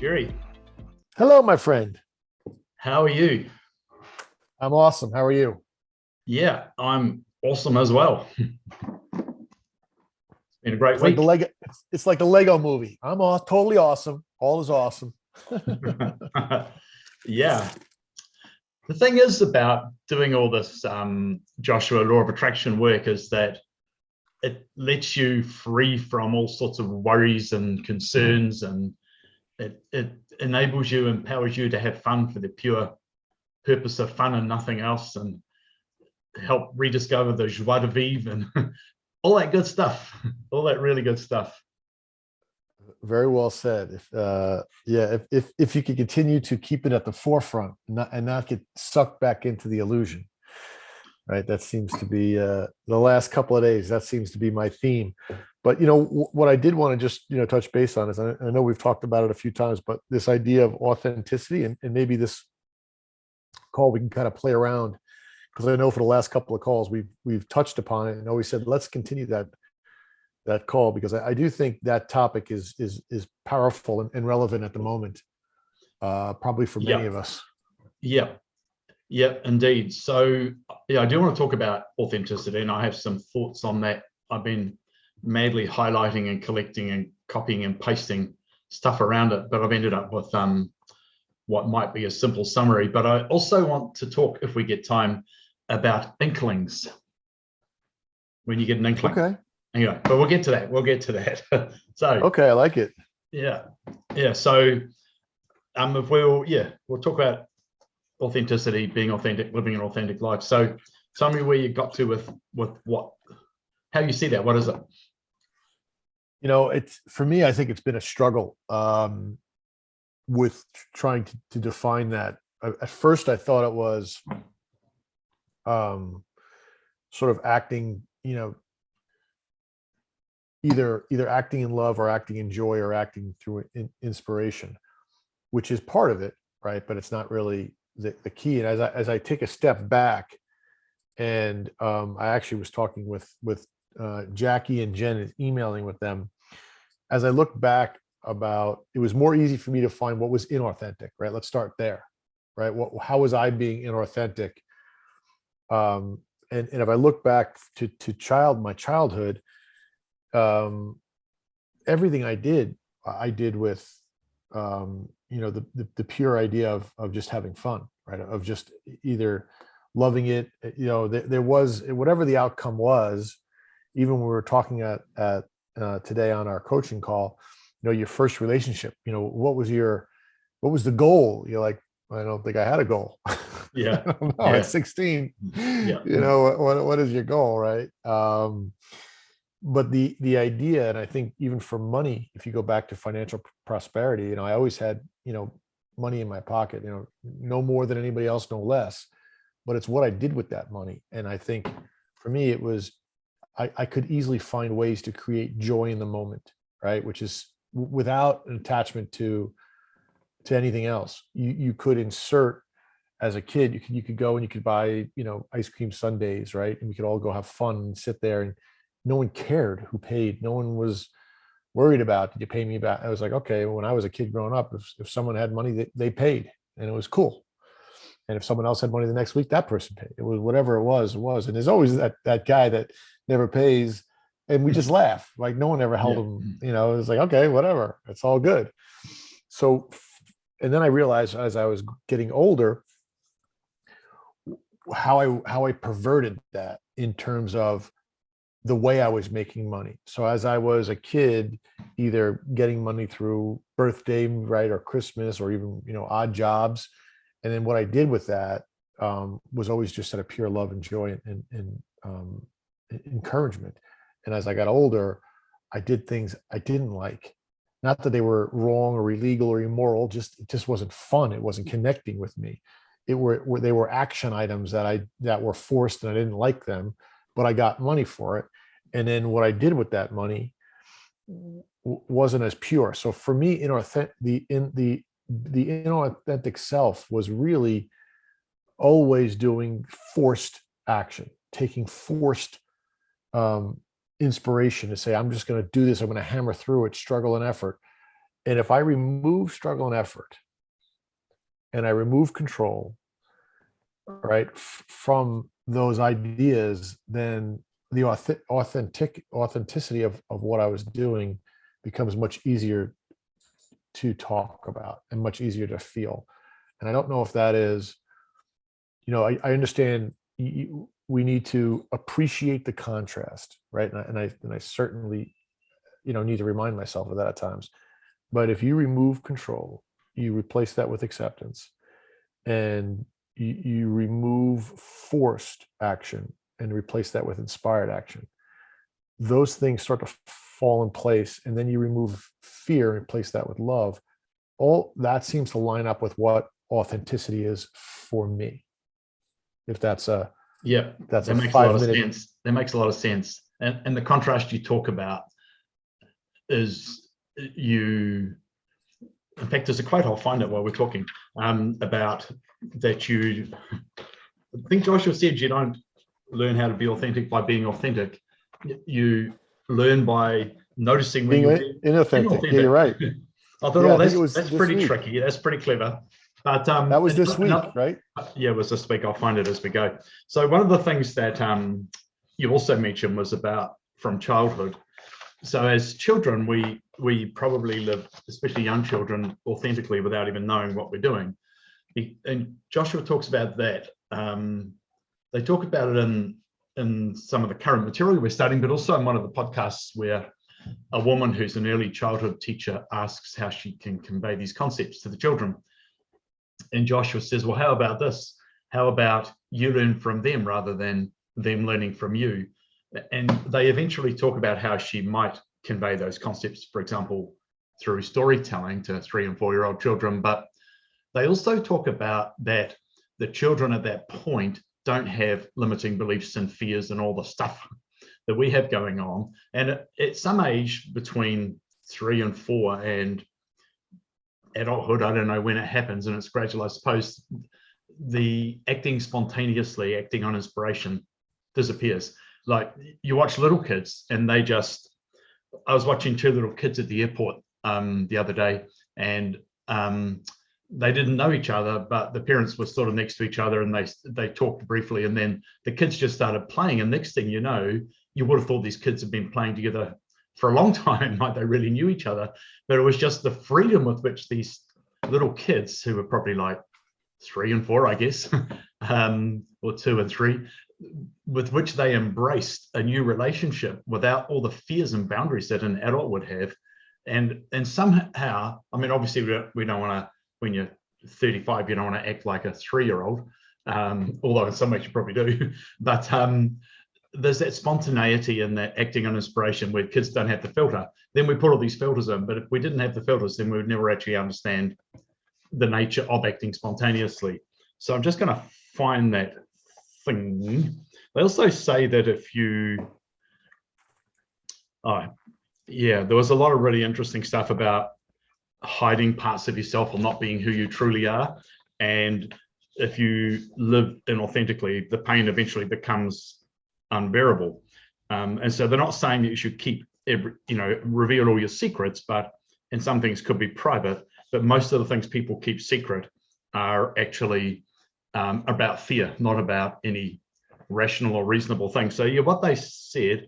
Gary, Hello, my friend. how are you? I'm awesome. How are you? Yeah, I'm awesome as well. Been a great It's like the week. Lego. It's like the Lego movie. Totally awesome. All is awesome. Yeah. The thing is about doing all this Joshua law of attraction work is that it lets you free from all sorts of worries and concerns, and it enables you, empowers you to have fun for the pure purpose of fun and nothing else, and help rediscover the joie de vivre and all that good stuff, all that really good stuff. Very well said. If you could continue to keep it at the forefront and not get sucked back into the illusion, right? That seems to be the last couple of days. That seems to be my theme. But what I did want to just touch base on is I know we've talked about it a few times, but this idea of authenticity and maybe this call we can kind of play around because I know for the last couple of calls we've touched upon it and always said let's continue that call because I do think that topic is powerful and relevant at the moment, probably for many Yeah, of us. yeah, yeah, indeed. So, yeah, I do want to talk about authenticity, and I have some thoughts on that. I've been madly highlighting and collecting and copying and pasting stuff around it, but I've ended up with what might be a simple summary. But I also want to talk, if we get time, about inklings. When you get an inkling, Okay. anyway, but we'll get to that. We'll get to that. So, Okay, I like it. yeah, yeah. So, if we'll talk about authenticity, being authentic, living an authentic life. So tell me where you got to with what, how you see that. What is it? It's for me, I think it's been a struggle with trying to define that. At first I thought it was um sort of acting, either acting in love or acting in joy or acting through inspiration, which is part of it, right? But it's not really the key. And as I take a step back, and I actually was talking with Jackie and Jen, emailing with them. As I look back, about it was more easy for me to find what was inauthentic, right? Let's start there, right? How was I being inauthentic? And if I look back to my childhood, um, everything I did with the pure idea of just having fun, right? Of just either loving it, there was whatever the outcome was. Even when we were talking at today on our coaching call, your first relationship, what was the goal? You're like, I don't think I had a goal. I Yeah, don't know. At yeah, 16, yeah, what is your goal, right? But the idea, and I think even for money, if you go back to financial prosperity, I always had, money in my pocket, no more than anybody else, no less. But it's what I did with that money. And I think for me, it was I could easily find ways to create joy in the moment, right? Which is without an attachment to anything else. You could insert as a kid, you could go and you could buy, ice cream sundaes, right? And we could all go have fun and sit there, and no one cared who paid. No one was worried about, did you pay me back? I was like, okay, when I was a kid growing up, if someone had money, they paid, and it was cool. And if someone else had money the next week, that person paid. It was whatever it was. And there's always that guy that never pays, and we just laugh. Like no one ever held yeah, him. It was like, okay, whatever, it's all good. So, and then I realized as I was getting older, how I perverted that in terms of the way I was making money. So as I was a kid, either getting money through birthday, right, or Christmas, or even odd jobs, and then what I did with that was always just out of pure love and joy and encouragement. And as I got older, I did things I didn't like. Not that they were wrong or illegal or immoral, just it just wasn't fun. It wasn't connecting with me. They were action items that were forced, and I didn't like them, but I got money for it. And then what I did with that money wasn't as pure. So for me, the inauthentic self was really always doing forced action, taking forced um, inspiration to say, I'm just going to do this. I'm going to hammer through it, struggle and effort. And if I remove struggle and effort, and I remove control, right, from those ideas, then the authenticity of what I was doing becomes much easier to talk about and much easier to feel. And I don't know if that is, I understand we need to appreciate the contrast, right? And I certainly, need to remind myself of that at times. But if you remove control, you replace that with acceptance, and you remove forced action and replace that with inspired action, those things start to fall in place. And then you remove fear and replace that with love. All that seems to line up with what authenticity is for me. If that's a that makes a lot of sense. That makes a lot of sense. And the contrast you talk about is in fact, there's a quote, I'll find it while we're talking, about that I think Joshua said you don't learn how to be authentic by being authentic. You learn by noticing when you're inauthentic. Yeah, you're right. I thought, that's pretty tricky. That's pretty clever. But that was this week, right? Yeah, it was this week. I'll find it as we go. So one of the things that you also mentioned was about from childhood. So as children, we probably live, especially young children, authentically without even knowing what we're doing. And Joshua talks about that. They talk about it in some of the current material we're studying, but also in one of the podcasts where a woman who's an early childhood teacher asks how she can convey these concepts to the children. And Joshua says, well, how about this? How about you learn from them rather than them learning from you? And they eventually talk about how she might convey those concepts, for example, through storytelling to 3 and 4-year-old children. But they also talk about that the children at that point don't have limiting beliefs and fears and all the stuff that we have going on. And at some age between 3 and 4 and adulthood, I don't know when it happens, and it's gradual, I suppose, the acting spontaneously, acting on inspiration disappears. Like you watch little kids and I was watching 2 little kids at the airport the other day, and they didn't know each other, but the parents were sort of next to each other, and they talked briefly, and then the kids just started playing, and next thing you know, you would have thought these kids had been playing together for a long time, like they really knew each other. But it was just the freedom with which these little kids, who were probably like 3 and 4, I guess, or 2 and 3, with which they embraced a new relationship without all the fears and boundaries that an adult would have. And somehow, I mean, obviously we don't want to, when you're 35, you don't want to act like a 3-year-old, although in some ways you probably do. But there's that spontaneity and that acting on inspiration where kids don't have the filter. Then we put all these filters in, but if we didn't have the filters, then we would never actually understand the nature of acting spontaneously. So I'm just going to find that thing. They also say that if you, there was a lot of really interesting stuff about hiding parts of yourself or not being who you truly are. And if you live inauthentically, the pain eventually becomes unbearable. And so they're not saying that you should keep reveal all your secrets, and some things could be private, but most of the things people keep secret are actually about fear, not about any rational or reasonable thing. So what they said,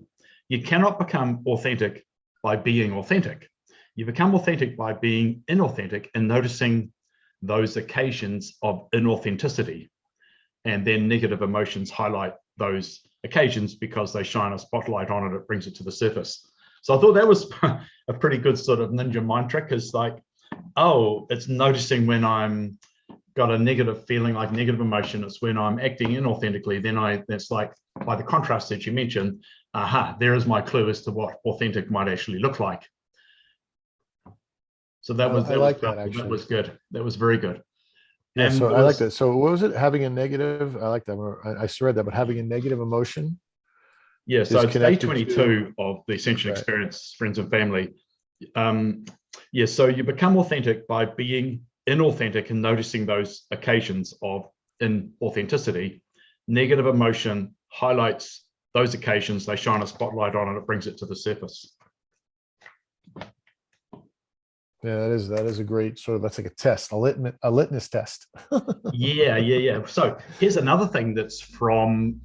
you cannot become authentic by being authentic. You become authentic by being inauthentic and noticing those occasions of inauthenticity. And then negative emotions highlight those occasions because they shine a spotlight on it, it brings it to the surface. So I thought that was a pretty good sort of ninja mind trick, is like, oh, it's noticing when I'm got a negative feeling, like negative emotion. It's when I'm acting inauthentically. Then that's like, by the contrast that you mentioned, there is my clue as to what authentic might actually look like. So that was good. That was very good. Yeah, and so I like that. So what was it? Having a negative, I like that. I read that, but having a negative emotion. Yeah, so it's day 22 of the Essential Experience, Friends and Family. So you become authentic by being inauthentic and noticing those occasions of inauthenticity. Negative emotion highlights those occasions, they shine a spotlight on it, it brings it to the surface. Yeah, that is a great sort of, that's like a test, a litmus test. Yeah. So here's another thing that's from,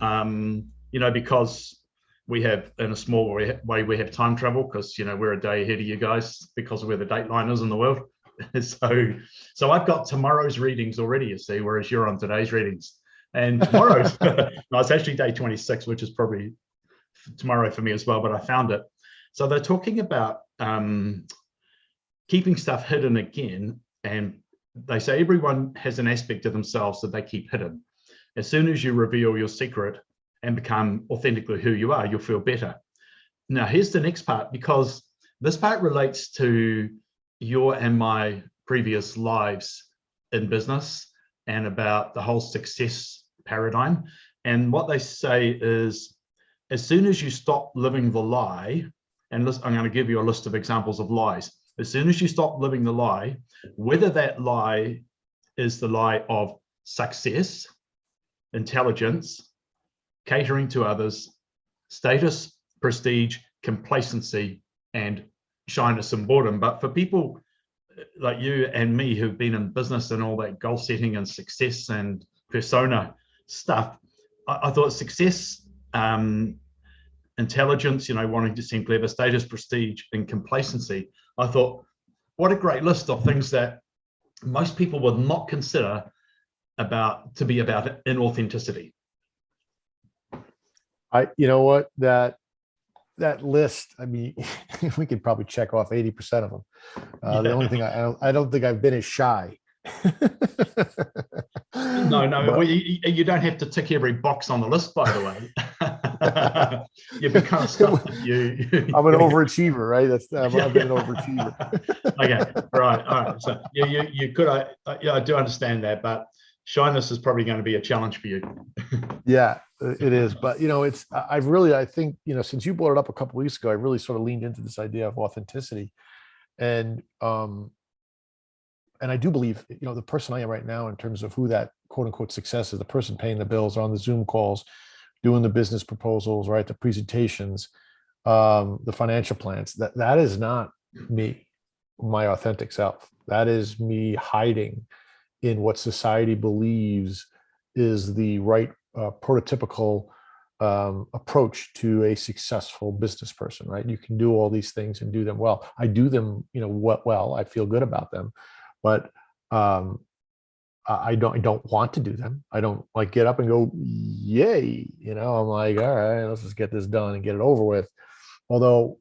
because we have, in a small way, we have time travel because, we're a day ahead of you guys because of where the dateline is in the world. So I've got tomorrow's readings already, you see, whereas you're on today's readings. And tomorrow's, no, it's actually day 26, which is probably tomorrow for me as well, but I found it. So they're talking about keeping stuff hidden again, and they say everyone has an aspect of themselves that they keep hidden. As soon as you reveal your secret and become authentically who you are, you'll feel better. Now, here's the next part, because this part relates to your and my previous lives in business and about the whole success paradigm. And what they say is, as soon as you stop living the lie, and I'm going to give you a list of examples of lies. As soon as you stop living the lie, whether that lie is the lie of success, intelligence, catering to others, status, prestige, complacency, and shyness and boredom. But for people like you and me who've been in business and all that goal setting and success and persona stuff, I thought success, intelligence, wanting to seem clever, status, prestige, and complacency. I thought, what a great list of things that most people would not consider to be about inauthenticity. You know what, that list, I mean, we could probably check off 80% of them. The only thing I don't think I've been as shy. No, But, you don't have to tick every box on the list, by the way. You've become stuff that I'm an overachiever, right? I've been an overachiever. Okay, all right. So you could, I do understand that, but shyness is probably going to be a challenge for you. Yeah, it is. But I think, since you brought it up a couple of weeks ago, I really sort of leaned into this idea of authenticity. And I do believe, the person I am right now in terms of who that quote unquote success is, the person paying the bills, on the Zoom calls, doing the business proposals, right? The presentations, the financial plans, that is not me, my authentic self. That is me hiding in what society believes is the right prototypical approach to a successful business person, right? You can do all these things and do them well. I do them, well, I feel good about them, but I don't want to do them. I don't like get up and go, yay. I'm like, all right, let's just get this done and get it over with. Although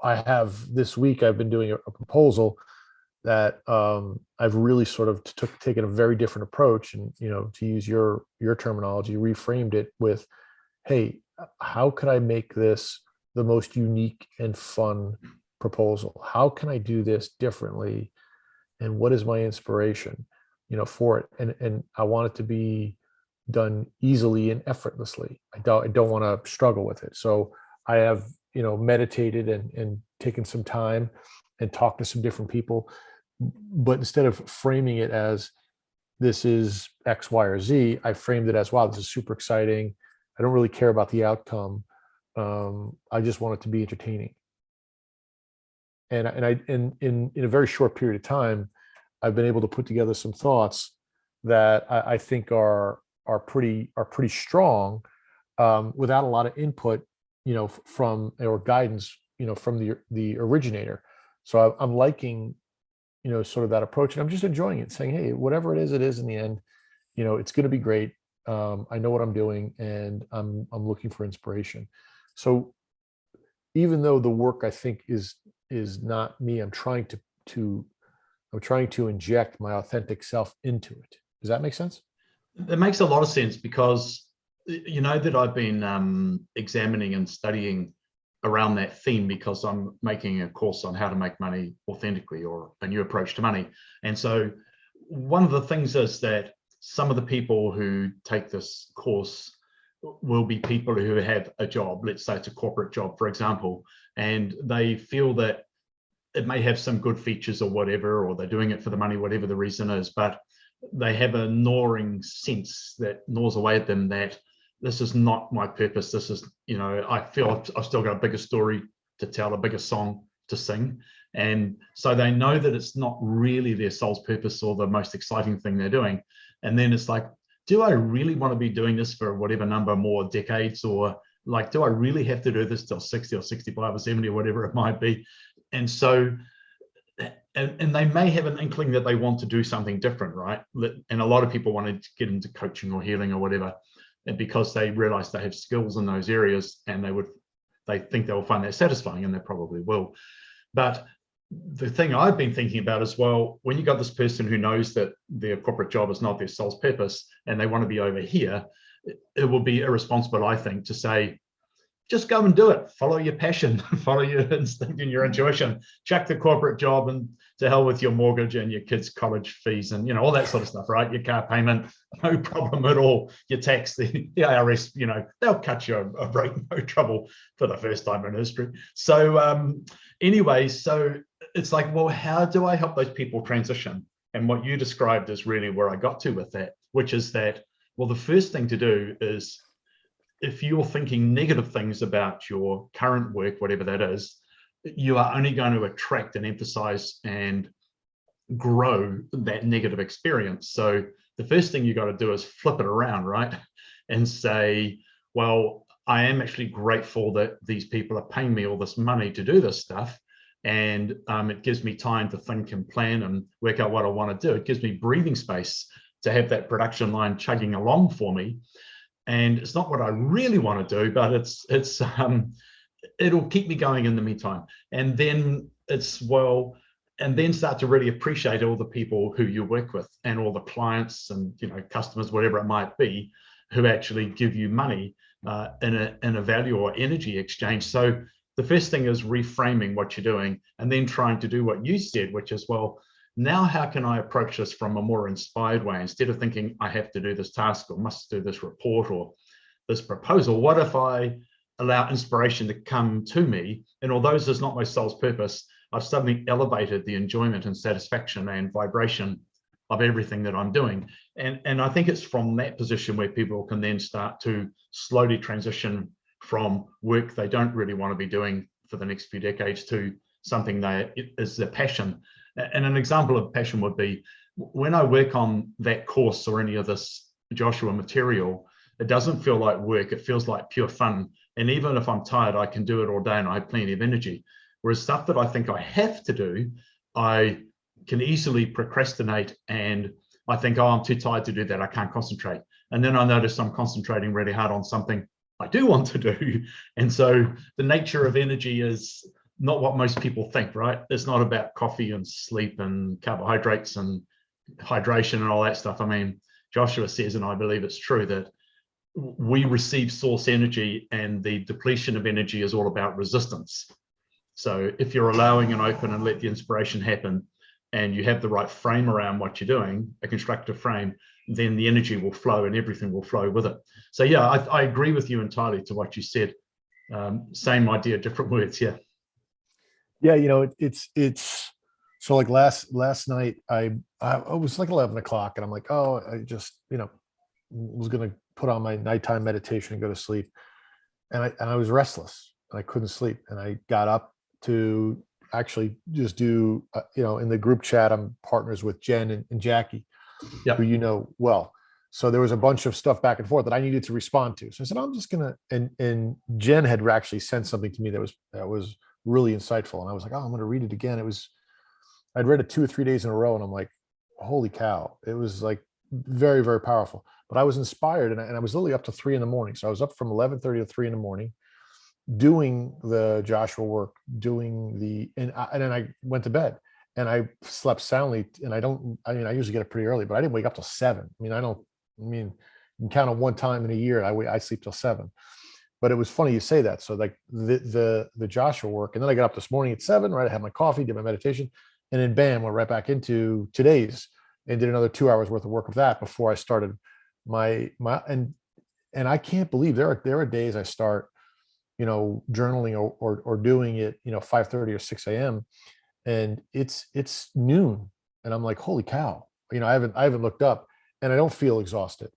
I have this week, I've been doing a proposal that I've really sort of taken a very different approach, and to use your terminology, reframed it with, hey, how could I make this the most unique and fun proposal? How can I do this differently? And what is my inspiration, for it? And I want it to be done easily and effortlessly. I don't want to struggle with it. So I have, meditated and taken some time and talked to some different people. But instead of framing it as this is X, Y, or Z, I framed it as, wow, this is super exciting. I don't really care about the outcome. I just want it to be entertaining. And in a very short period of time, I've been able to put together some thoughts that I think are pretty strong, without a lot of input, from or guidance, from the originator. So I'm liking, sort of that approach, and I'm just enjoying it, saying, hey, whatever it is in the end, it's going to be great. I know what I'm doing, and I'm looking for inspiration. So even though the work, I think, is not me, I'm trying to inject my authentic self into it. Does that make sense? It makes a lot of sense, because that I've been examining and studying around that theme, because I'm making a course on how to make money authentically, or a new approach to money. And so one of the things is that some of the people who take this course will be people who have a job, let's say it's a corporate job, for example, and they feel that it may have some good features or whatever, or they're doing it for the money, whatever the reason is, but they have a gnawing sense that gnaws away at them that this is not my purpose. This is, I feel I've still got a bigger story to tell, a bigger song to sing. And so they know that it's not really their soul's purpose or the most exciting thing they're doing. And then it's like, do I really want to be doing this for whatever number more decades? Or like, do I really have to do this till 60 or 65 or 70 or whatever it might be? And so, and they may have an inkling that they want to do something different, right? And a lot of people want to get into coaching or healing or whatever, and because they realize they have skills in those areas, and they think they'll find that satisfying, and they probably will. But the thing I've been thinking about as well, when you got this person who knows that their corporate job is not their soul's purpose and they want to be over here, it will be irresponsible, I think, to say, just go and do it. Follow your passion, follow your instinct and your intuition, chuck the corporate job and to hell with your mortgage and your kids' college fees and, all that sort of stuff, right? Your car payment, no problem at all. Your tax, the IRS, they'll cut you a break, no trouble for the first time in history. So anyway, so it's like, well, how do I help those people transition? And what you described is really where I got to with that, which is that, well, the first thing to do is, if you're thinking negative things about your current work, whatever that is, you are only going to attract and emphasize and grow that negative experience. So the first thing you got to do is flip it around, right? And say, well, I am actually grateful that these people are paying me all this money to do this stuff. And it gives me time to think and plan and work out what I want to do. It gives me breathing space to have that production line chugging along for me. And it's not what I really want to do, but it'll keep me going in the meantime. And then and then start to really appreciate all the people who you work with and all the clients and customers, whatever it might be, who actually give you money in a value or energy exchange. So the first thing is reframing what you're doing, and then trying to do what you said, which is, well, now how can I approach this from a more inspired way? Instead of thinking I have to do this task or must do this report or this proposal, what if I allow inspiration to come to me? And although this is not my soul's purpose, I've suddenly elevated the enjoyment and satisfaction and vibration of everything that I'm doing. And I think it's from that position where people can then start to slowly transition from work they don't really want to be doing for the next few decades to something that is their passion. And an example of passion would be, when I work on that course or any of this Joshua material, it doesn't feel like work, it feels like pure fun. And even if I'm tired, I can do it all day and I have plenty of energy. Whereas stuff that I think I have to do, I can easily procrastinate, and I think, oh, I'm too tired to do that, I can't concentrate. And then I notice I'm concentrating really hard on something I do want to do. And so the nature of energy is not what most people think, right? It's not about coffee and sleep and carbohydrates and hydration and all that stuff. I mean, Joshua says, and I believe it's true, that we receive source energy, and the depletion of energy is all about resistance. So if you're allowing and open and let the inspiration happen, and you have the right frame around what you're doing, a constructive frame, then the energy will flow and everything will flow with it. So yeah, I agree with you entirely to what you said. Same idea, different words. Yeah. Yeah, it's so like last night I was like 11 o'clock, and I'm like, oh, I just was gonna put on my nighttime meditation and go to sleep, and I was restless and I couldn't sleep, and I got up to actually just do in the group chat I'm partners with Jen and Jackie, Yep. who well. So there was a bunch of stuff back and forth that I needed to respond to. So I said, I'm just gonna, and Jen had actually sent something to me that was really insightful. And I was like, oh, I'm going to read it again. I'd read it 2 or 3 days in a row, and I'm like, holy cow. It was like very, very powerful. But I was inspired, and I was literally up to 3 a.m. So I was up from 11:30 to 3 a.m. doing the Joshua work, and then I went to bed, and I slept soundly. And I usually get up pretty early, but I didn't wake up till 7. You can count on one time in a year I sleep till 7. But it was funny you say that. So like the Joshua work, and then I got up this morning at 7, right? I had my coffee, did my meditation, and then bam, went right back into today's and did another 2 hours worth of work of that before I started my and I can't believe there are days I start, journaling or doing it, 5:30 or 6 a.m. and it's noon, and I'm like, holy cow, I haven't looked up, and I don't feel exhausted,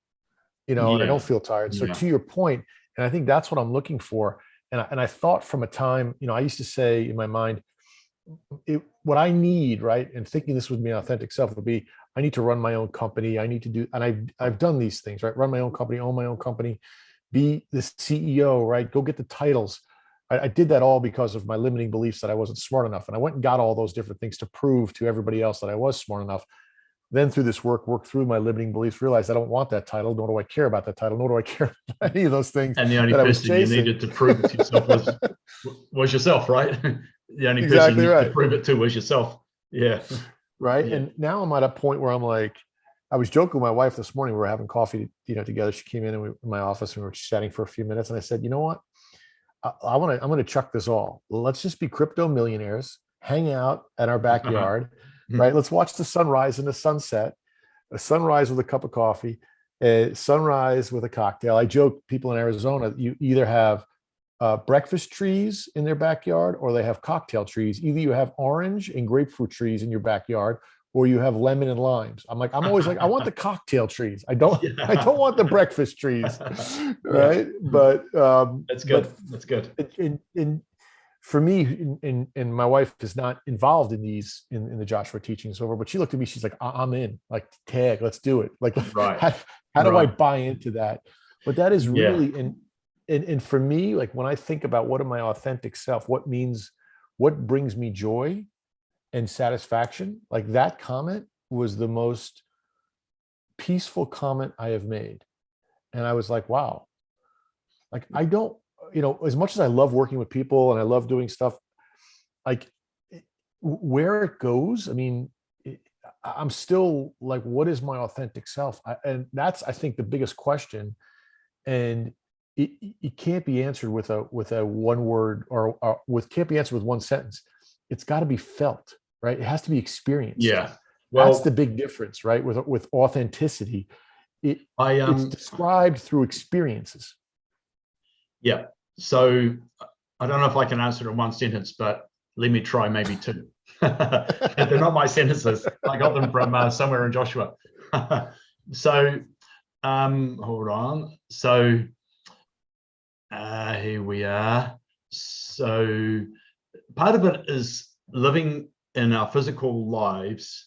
and I don't feel tired. So to your point, and I think that's what I'm looking for. And I thought from a time, I used to say in my mind, what I need, right? And thinking this would be an authentic self would be, I need to run my own company. I need to do, and I've done these things, right? Run my own company, own my own company, be the CEO, right? Go get the titles. I did that all because of my limiting beliefs that I wasn't smart enough. And I went and got all those different things to prove to everybody else that I was smart enough. Then through this work through my limiting beliefs, realized I don't want that title, nor do I care about that title, nor do I care about any of those things And the only that I was person you chasing. needed to prove it to yourself was yourself, right? The only person Exactly you needed right. to prove it to was yourself. Yeah. Right. Yeah. And now I'm at a point where I'm like, I was joking with my wife this morning. We were having coffee, together. She came in my office and we were chatting for a few minutes. And I said, you know what? I'm going to chuck this all. Let's just be crypto millionaires, hang out at our backyard, right? Let's watch the sunrise and the sunset, a sunrise with a cup of coffee, a sunrise with a cocktail. I joke, people in Arizona, you either have breakfast trees in their backyard or they have cocktail trees. Either you have orange and grapefruit trees in your backyard or you have lemon and limes. I'm always like, I want the cocktail trees. I don't want the breakfast trees. Right. Yeah. But that's good. That's good. In for me, and my wife is not involved in these in the Joshua teachings over, but she looked at me, she's like, I'm in, like, tag, let's do it. Like, Right. how do I buy into that? But that is Yeah. really, and for me, like, when I think about what am my authentic self, what brings me joy and satisfaction, like, that comment was the most peaceful comment I have made. And I was like, wow, like, I don't, as much as I love working with people and I love doing stuff, like, where it goes, I mean, I'm still like, what is my authentic self? And that's, I think, the biggest question. And it can't be answered with a one word or can't be answered with one sentence. It's got to be felt, right? It has to be experienced. Yeah. Well, that's the big difference, right? With authenticity, it's described through experiences. Yeah. So I don't know if I can answer it in one sentence, but let me try maybe two. They're not my sentences. I got them from somewhere in Joshua. So hold on. So here we are. So part of it is living in our physical lives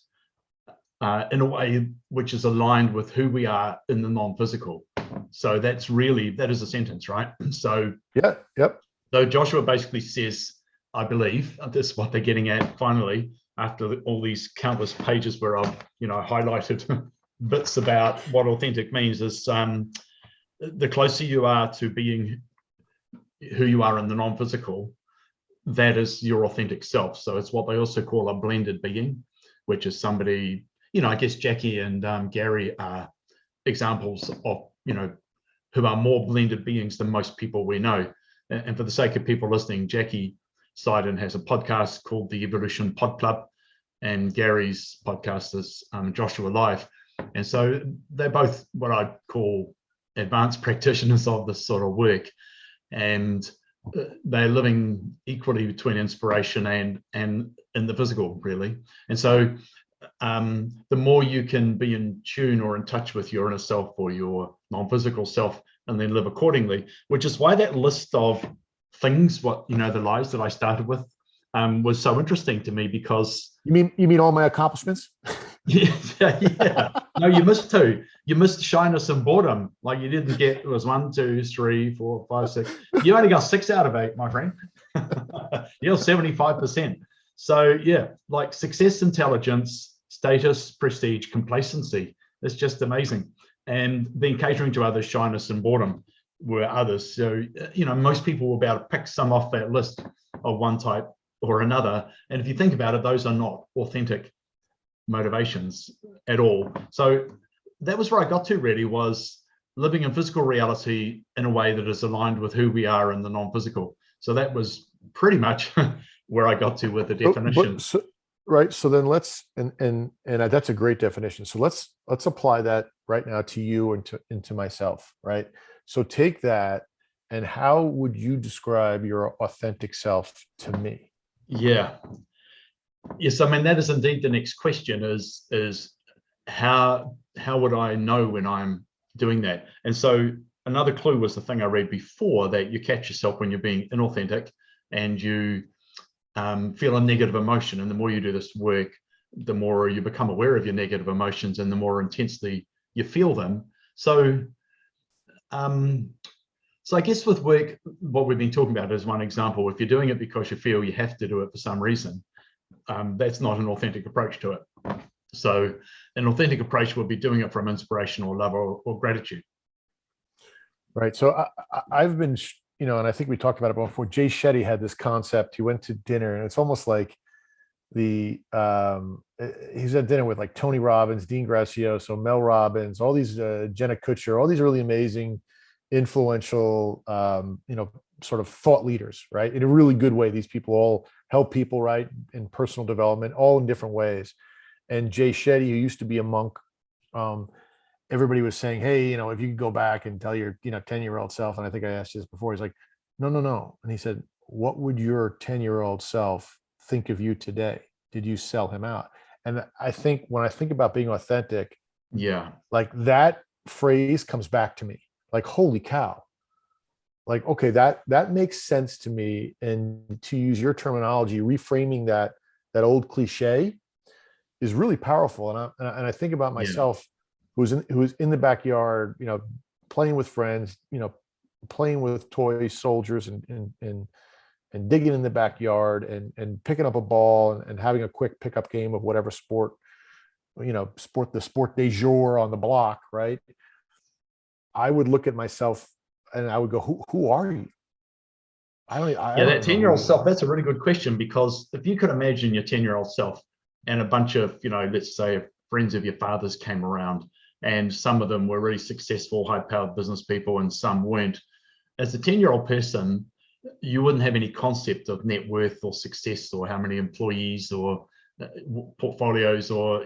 in a way which is aligned with who we are in the non-physical. So that is a sentence, right? So yeah, yep. So Joshua basically says, I believe, this is what they're getting at finally, after all these countless pages where I've highlighted bits about what authentic means, is the closer you are to being who you are in the non-physical, that is your authentic self. So it's what they also call a blended being, which is somebody, I guess Jackie and Gary are examples of, who are more blended beings than most people we know. And for the sake of people listening, Jackie Seiden has a podcast called the Evolution Pod Club, and Gary's podcast is Joshua Live. And so they're both what I'd call advanced practitioners of this sort of work. And they're living equally between inspiration and in the physical, really. And so the more you can be in tune or in touch with your inner self or your non-physical self, and then live accordingly, which is why that list of things, the lives that I started with, was so interesting to me, because you mean all my accomplishments? yeah. No, you missed two. You missed shyness and boredom. Like, you didn't get, it was 1, 2, 3, 4, 5, 6. You only got 6 out of 8, my friend. You're 75%. So yeah, like success, intelligence, status, prestige, complacency. It's just amazing. And then catering to others, shyness and boredom were others. So, most people will be able to pick some off that list of one type or another. And if you think about it, those are not authentic motivations at all. So that was where I got to, really, was living in physical reality in a way that is aligned with who we are in the non-physical. So that was pretty much where I got to with the definition. Right. So then and that's a great definition. So let's apply that right now to you and to myself. Right. So take that, and how would you describe your authentic self to me? Yeah. Yes. I mean, that is indeed the next question, is how would I know when I'm doing that? And so another clue was the thing I read before, that you catch yourself when you're being inauthentic, and you feel a negative emotion. And the more you do this work, the more you become aware of your negative emotions and the more intensely you feel them. So, so I guess with work, what we've been talking about is one example. If you're doing it because you feel you have to do it for some reason, that's not an authentic approach to it. So an authentic approach would be doing it from inspiration or love or gratitude. Right. So I've been, and I think we talked about it before. Jay Shetty had this concept. He went to dinner, and it's almost like he's at dinner with like Tony Robbins, Dean Grazioso, Mel Robbins, all these Jenna Kutcher, all these really amazing, influential, sort of thought leaders, right? In a really good way. These people all help people, right, in personal development, all in different ways. And Jay Shetty, who used to be a monk, everybody was saying, hey, if you could go back and tell your 10-year-old self, and I think I asked you this before, he's like, no. And he said, what would your 10-year-old self think of you today? Did you sell him out? And I think when I think about being authentic, yeah, like that phrase comes back to me, like, holy cow. Like, okay, that makes sense to me. And to use your terminology, reframing that old cliche is really powerful. And I think about myself, who's in the backyard, playing with friends, playing with toy soldiers and digging in the backyard and picking up a ball and having a quick pickup game of whatever sport, the sport du jour on the block, right? I would look at myself and I would go, who are you? I don't that 10-year-old self, that's a really good question, because if you could imagine your 10-year-old self and a bunch of, let's say friends of your father's came around, and some of them were really successful, high-powered business people and some weren't. As a 10-year-old person, you wouldn't have any concept of net worth or success or how many employees or portfolios or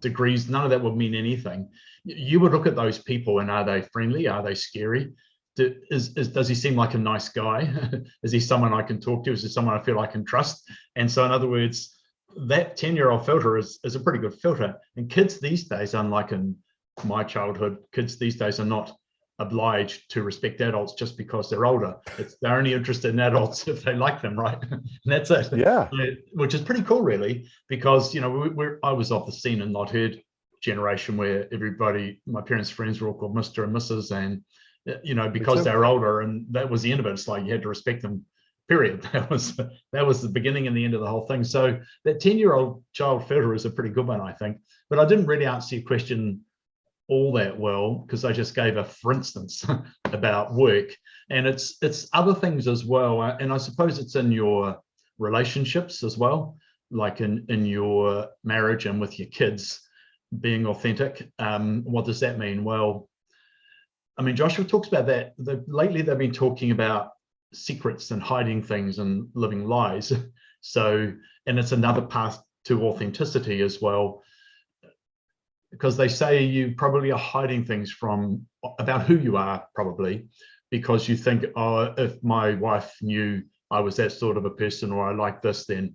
degrees. None of that would mean anything. You would look at those people and, are they friendly? Are they scary? Does he seem like a nice guy? Is he someone I can talk to? Is he someone I feel I can trust? And so, in other words, that 10-year-old filter is a pretty good filter. And kids these days, unlike in my childhood, kids these days are not obliged to respect adults just because they're older. They're only interested in adults if they like them, right? And that's it. Yeah. Which is pretty cool, really, because I was of the seen and not heard generation where everybody, my parents' friends, were all called Mr. and Mrs. and because they were older, and that was the end of it. It's like you had to respect them. Period. That was the beginning and the end of the whole thing. So that 10-year-old child filter is a pretty good one, I think. But I didn't really answer your question all that well, because I just gave a for instance about work, and it's other things as well. And I suppose it's in your relationships as well, like in your marriage and with your kids, being authentic. What does that mean? Well, I mean, Joshua talks about that. Lately, they've been talking about secrets and hiding things and living lies. So, and it's another path to authenticity as well, because they say you probably are hiding things about who you are, probably because you think, oh, if my wife knew I was that sort of a person, or I like this, then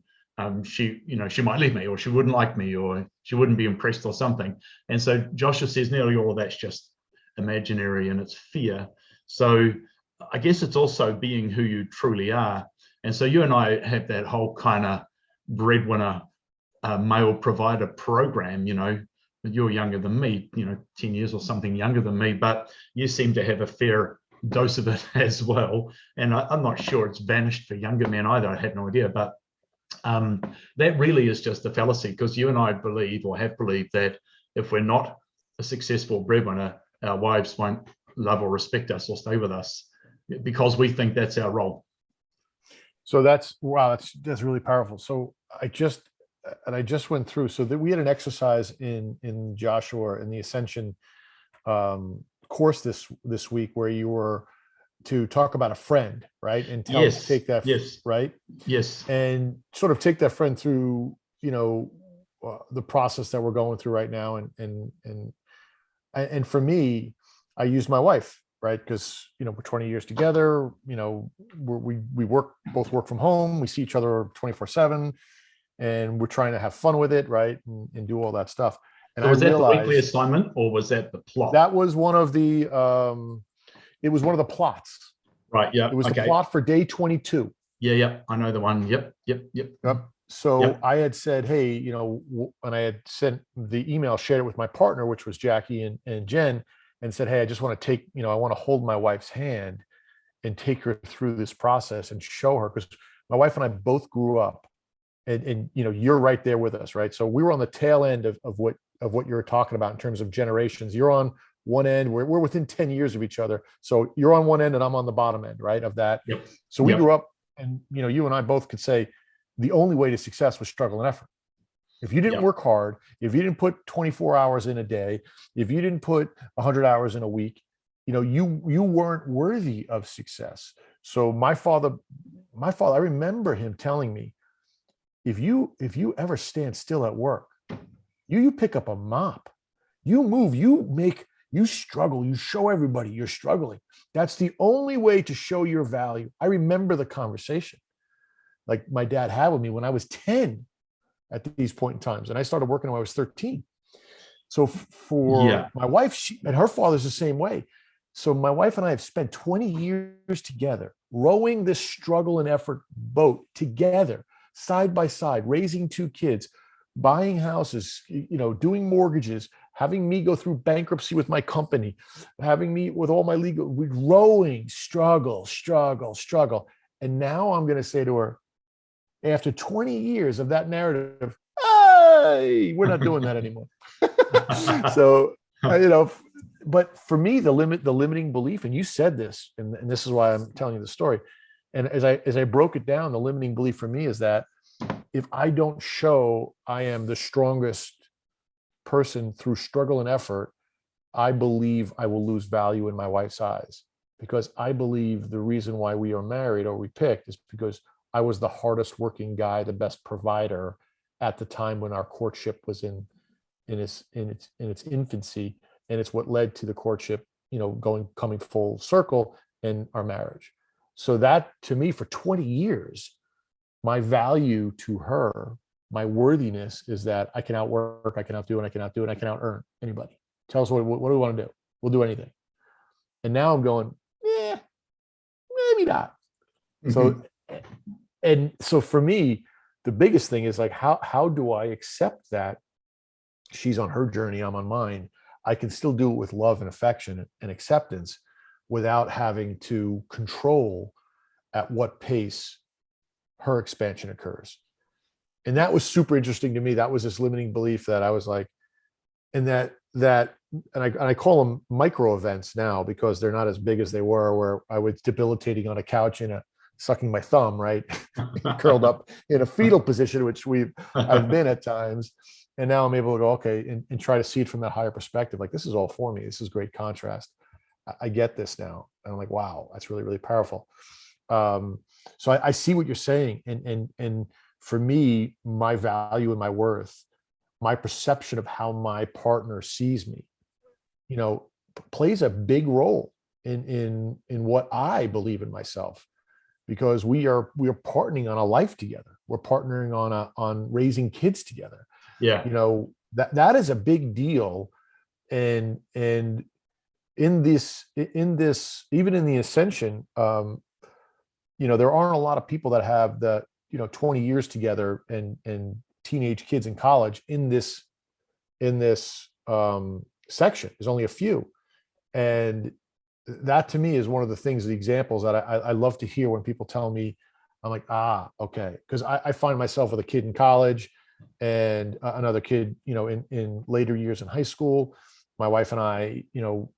she might leave me, or she wouldn't like me, or she wouldn't be impressed or something. And so Joshua says nearly all of that's just imaginary and it's fear. So I guess it's also being who you truly are. And so you and I have that whole kind of breadwinner male provider program. You're younger than me, 10 years or something younger than me, but you seem to have a fair dose of it as well. And I'm not sure it's vanished for younger men either. I had no idea, but that really is just a fallacy, because you and I believe, or have believed, that if we're not a successful breadwinner, our wives won't love or respect us or stay with us, because we think that's our role. So that's really powerful. So I just went through, so that we had an exercise in Joshua in the Ascension course this week, where you were to talk about a friend, right? And take that, right? Yes. And sort of take that friend through, the process that we're going through right now. And for me, I use my wife, right? Because, we're 20 years together, we both work from home. We see each other 24/7, and we're trying to have fun with it, right? And do all that stuff. And so was that the weekly assignment, or was that the plot? That was one of the, it was one of the plots. Right, yeah. It was the plot for day 22. Yeah. I know the one. Yep. Yep. So Yep. I had said, hey, and I had sent the email, shared it with my partner, which was Jackie and Jen, and said, hey, I just want to take, I want to hold my wife's hand and take her through this process and show her, because my wife and I both grew up, and you're right there with us, right? So we were on the tail end of what you're talking about in terms of generations. You're on one end, we're within 10 years of each other. So you're on one end and I'm on the bottom end, right, of that. Yep. So we grew up, and you and I both could say the only way to success was struggle and effort. If you didn't work hard, if you didn't put 24 hours in a day, if you didn't put 100 hours in a week, you weren't worthy of success. So my father, I remember him telling me, if you ever stand still at work, you pick up a mop, you move, you struggle, you show everybody you're struggling. That's the only way to show your value. I remember the conversation like my dad had with me when I was 10 at these point in times. And I started working when I was 13. So for my wife, and her father's the same way. So my wife and I have spent 20 years together, rowing this struggle and effort boat together, side by side, raising two kids, buying houses, doing mortgages, having me go through bankruptcy with my company, having me with all my legal, rowing, struggle. And now I'm going to say to her, after 20 years of that narrative, hey, we're not doing that anymore. So, but for me, the limiting belief, and you said this, and this is why I'm telling you the story. And as I broke it down, the limiting belief for me is that if I don't show I am the strongest person through struggle and effort, I believe I will lose value in my wife's eyes, because I believe the reason why we are married or we picked is because I was the hardest working guy, the best provider at the time when our courtship was in its infancy, and it's what led to the courtship, coming full circle in our marriage. So that, to me, for 20 years, my value to her, my worthiness is that I can outwork, I can outdo, and I can outdo, and I can out earn anybody. Tell us what do we want to do? We'll do anything. And now I'm going, maybe not. So for me, the biggest thing is like, how do I accept that she's on her journey, I'm on mine? I can still do it with love and affection and acceptance without having to control at what pace her expansion occurs. And that was super interesting to me. That was this limiting belief that I was like, and I call them micro events now, because they're not as big as they were, where I was debilitating on a couch sucking my thumb, right? Curled up in a fetal position, which I've been at times. And now I'm able to go, okay, and try to see it from that higher perspective. Like, this is all for me. This is great contrast. I get this now. And I'm like, wow, that's really, really powerful. So I see what you're saying. And for me, my value and my worth, my perception of how my partner sees me, plays a big role in what I believe in myself, because we are partnering on a life together. We're partnering on raising kids together. Yeah. That is a big deal. And in this, even in the ascension, there aren't a lot of people that have the, 20 years together and teenage kids in college in this section. There's only a few. And that, to me, is one of the things, the examples that I love to hear when people tell me. I'm like, okay. Because I find myself with a kid in college and another kid, in later years in high school. My wife and I,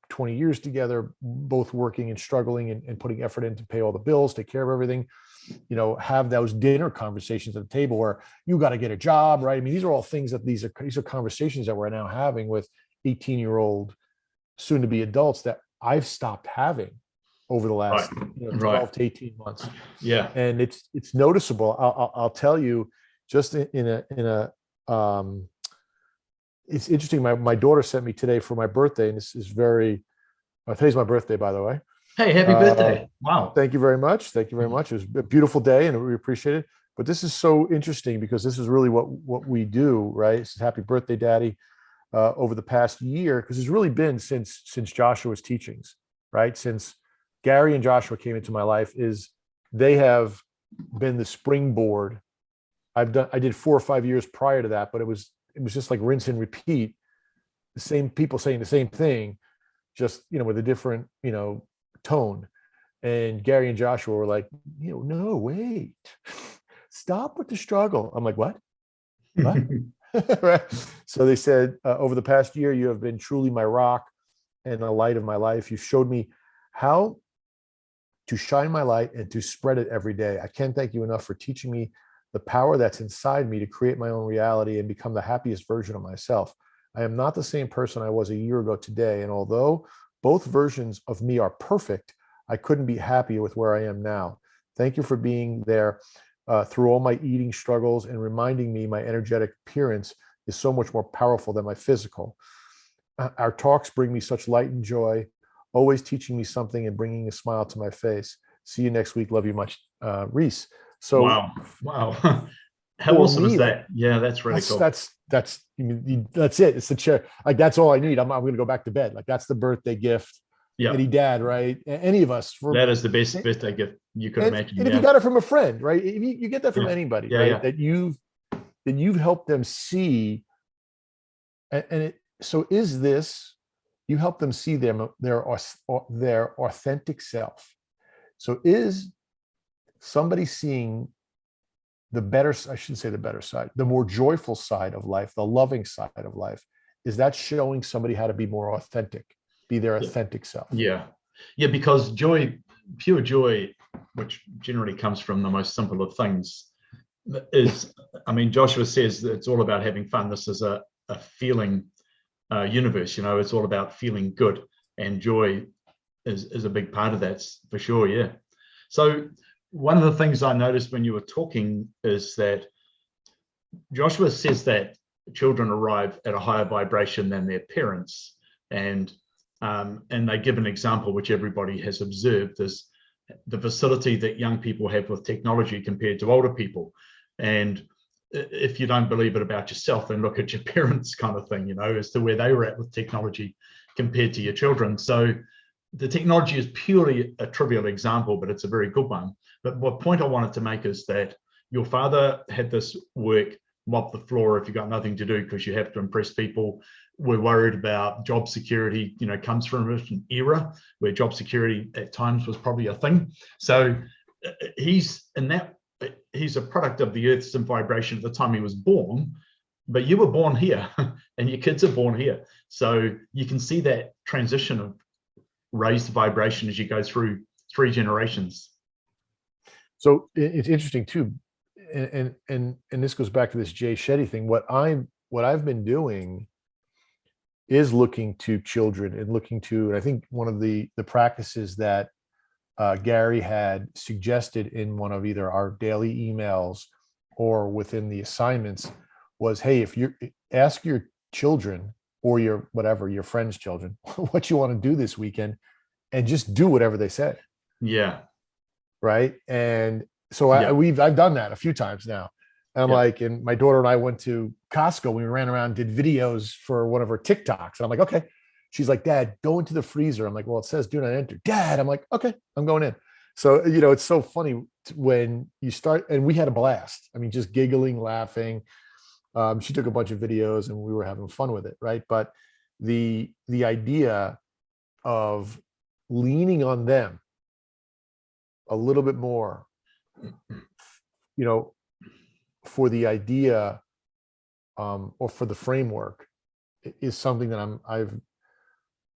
20 years together, both working and struggling and putting effort in to pay all the bills, take care of everything, have those dinner conversations at the table where you got to get a job, right? I mean, these are all things that these are conversations that we're now having with 18-year-old soon to be adults that I've stopped having over the last 12 to 18 months. Yeah. And it's noticeable. I'll tell you, just it's interesting. My daughter sent me today for my birthday, and this is today's my birthday, by the way. Hey, happy birthday. Wow. Thank you very much. Thank you very much. It was a beautiful day and we appreciate it. But this is so interesting because this is really what we do, right? It's happy birthday, Daddy, over the past year, because it's really been since Joshua's teachings, right? Since Gary and Joshua came into my life, they have been the springboard. I did 4 or 5 years prior to that, but it was just like rinse and repeat. The same people saying the same thing, just, with a different, tone. And Gary and Joshua were like, no, wait, stop with the struggle. I'm like, what? Right. So they said, over the past year, you have been truly my rock and the light of my life. You showed me how to shine my light and to spread it every day. I can't thank you enough for teaching me the power that's inside me to create my own reality and become the happiest version of myself. I am not the same person I was a year ago today. And although both versions of me are perfect, I couldn't be happier with where I am now. Thank you for being there through all my eating struggles and reminding me my energetic appearance is so much more powerful than my physical. Our talks bring me such light and joy, always teaching me something and bringing a smile to my face. See you next week. Love you much, Reese. So wow. How for awesome is me, that? Yeah, that's really cool. that's it. It's the chair. Like, that's all I need. I'm going to go back to bed. Like, that's the birthday gift. Yeah, any dad, right? Any of us. That is the best birthday gift you could imagine. And if you got it from a friend, right? If you get that from anybody, Yeah, right? yeah. That you've helped them see, so is this, you help them see their authentic self. So is somebody seeing the better, I shouldn't say the better side, the more joyful side of life, the loving side of life? Is that showing somebody how to be more authentic, be their authentic self? Yeah, because joy, pure joy, which generally comes from the most simple of things, is, Joshua says that it's all about having fun. This is a feeling universe, it's all about feeling good, and joy is a big part of that, for sure. Yeah. So one of the things I noticed when you were talking is that Joshua says that children arrive at a higher vibration than their parents, and they give an example which everybody has observed, is the facility that young people have with technology compared to older people. And if you don't believe it about yourself, then look at your parents, kind of thing, as to where they were at with technology compared to your children. So the technology is purely a trivial example, but it's a very good one. But what point I wanted to make is that your father had this work, mop the floor if you got nothing to do because you have to impress people. We're worried about job security, comes from an era where job security at times was probably a thing. So he's a product of the Earth's vibration at the time he was born, but you were born here and your kids are born here. So you can see that transition of raised vibration as you go through 3 generations. So it's interesting too. And this goes back to this Jay Shetty thing. What I've been doing is looking to children and and I think one of the practices that Gary had suggested in one of either our daily emails or within the assignments was, hey, if you ask your children or your friends' children what you want to do this weekend, and just do whatever they say. Yeah. Right. And so I've done that a few times now. And I'm and my daughter and I went to Costco. We ran around, did videos for one of her TikToks. And I'm like, okay. She's like, Dad, go into the freezer. I'm like, well, it says do not enter. Dad, I'm like, okay, I'm going in. So, it's so funny when you start, and we had a blast. Just giggling, laughing. She took a bunch of videos and we were having fun with it. Right. But the idea of leaning on them a little bit more, for the idea or for the framework is something that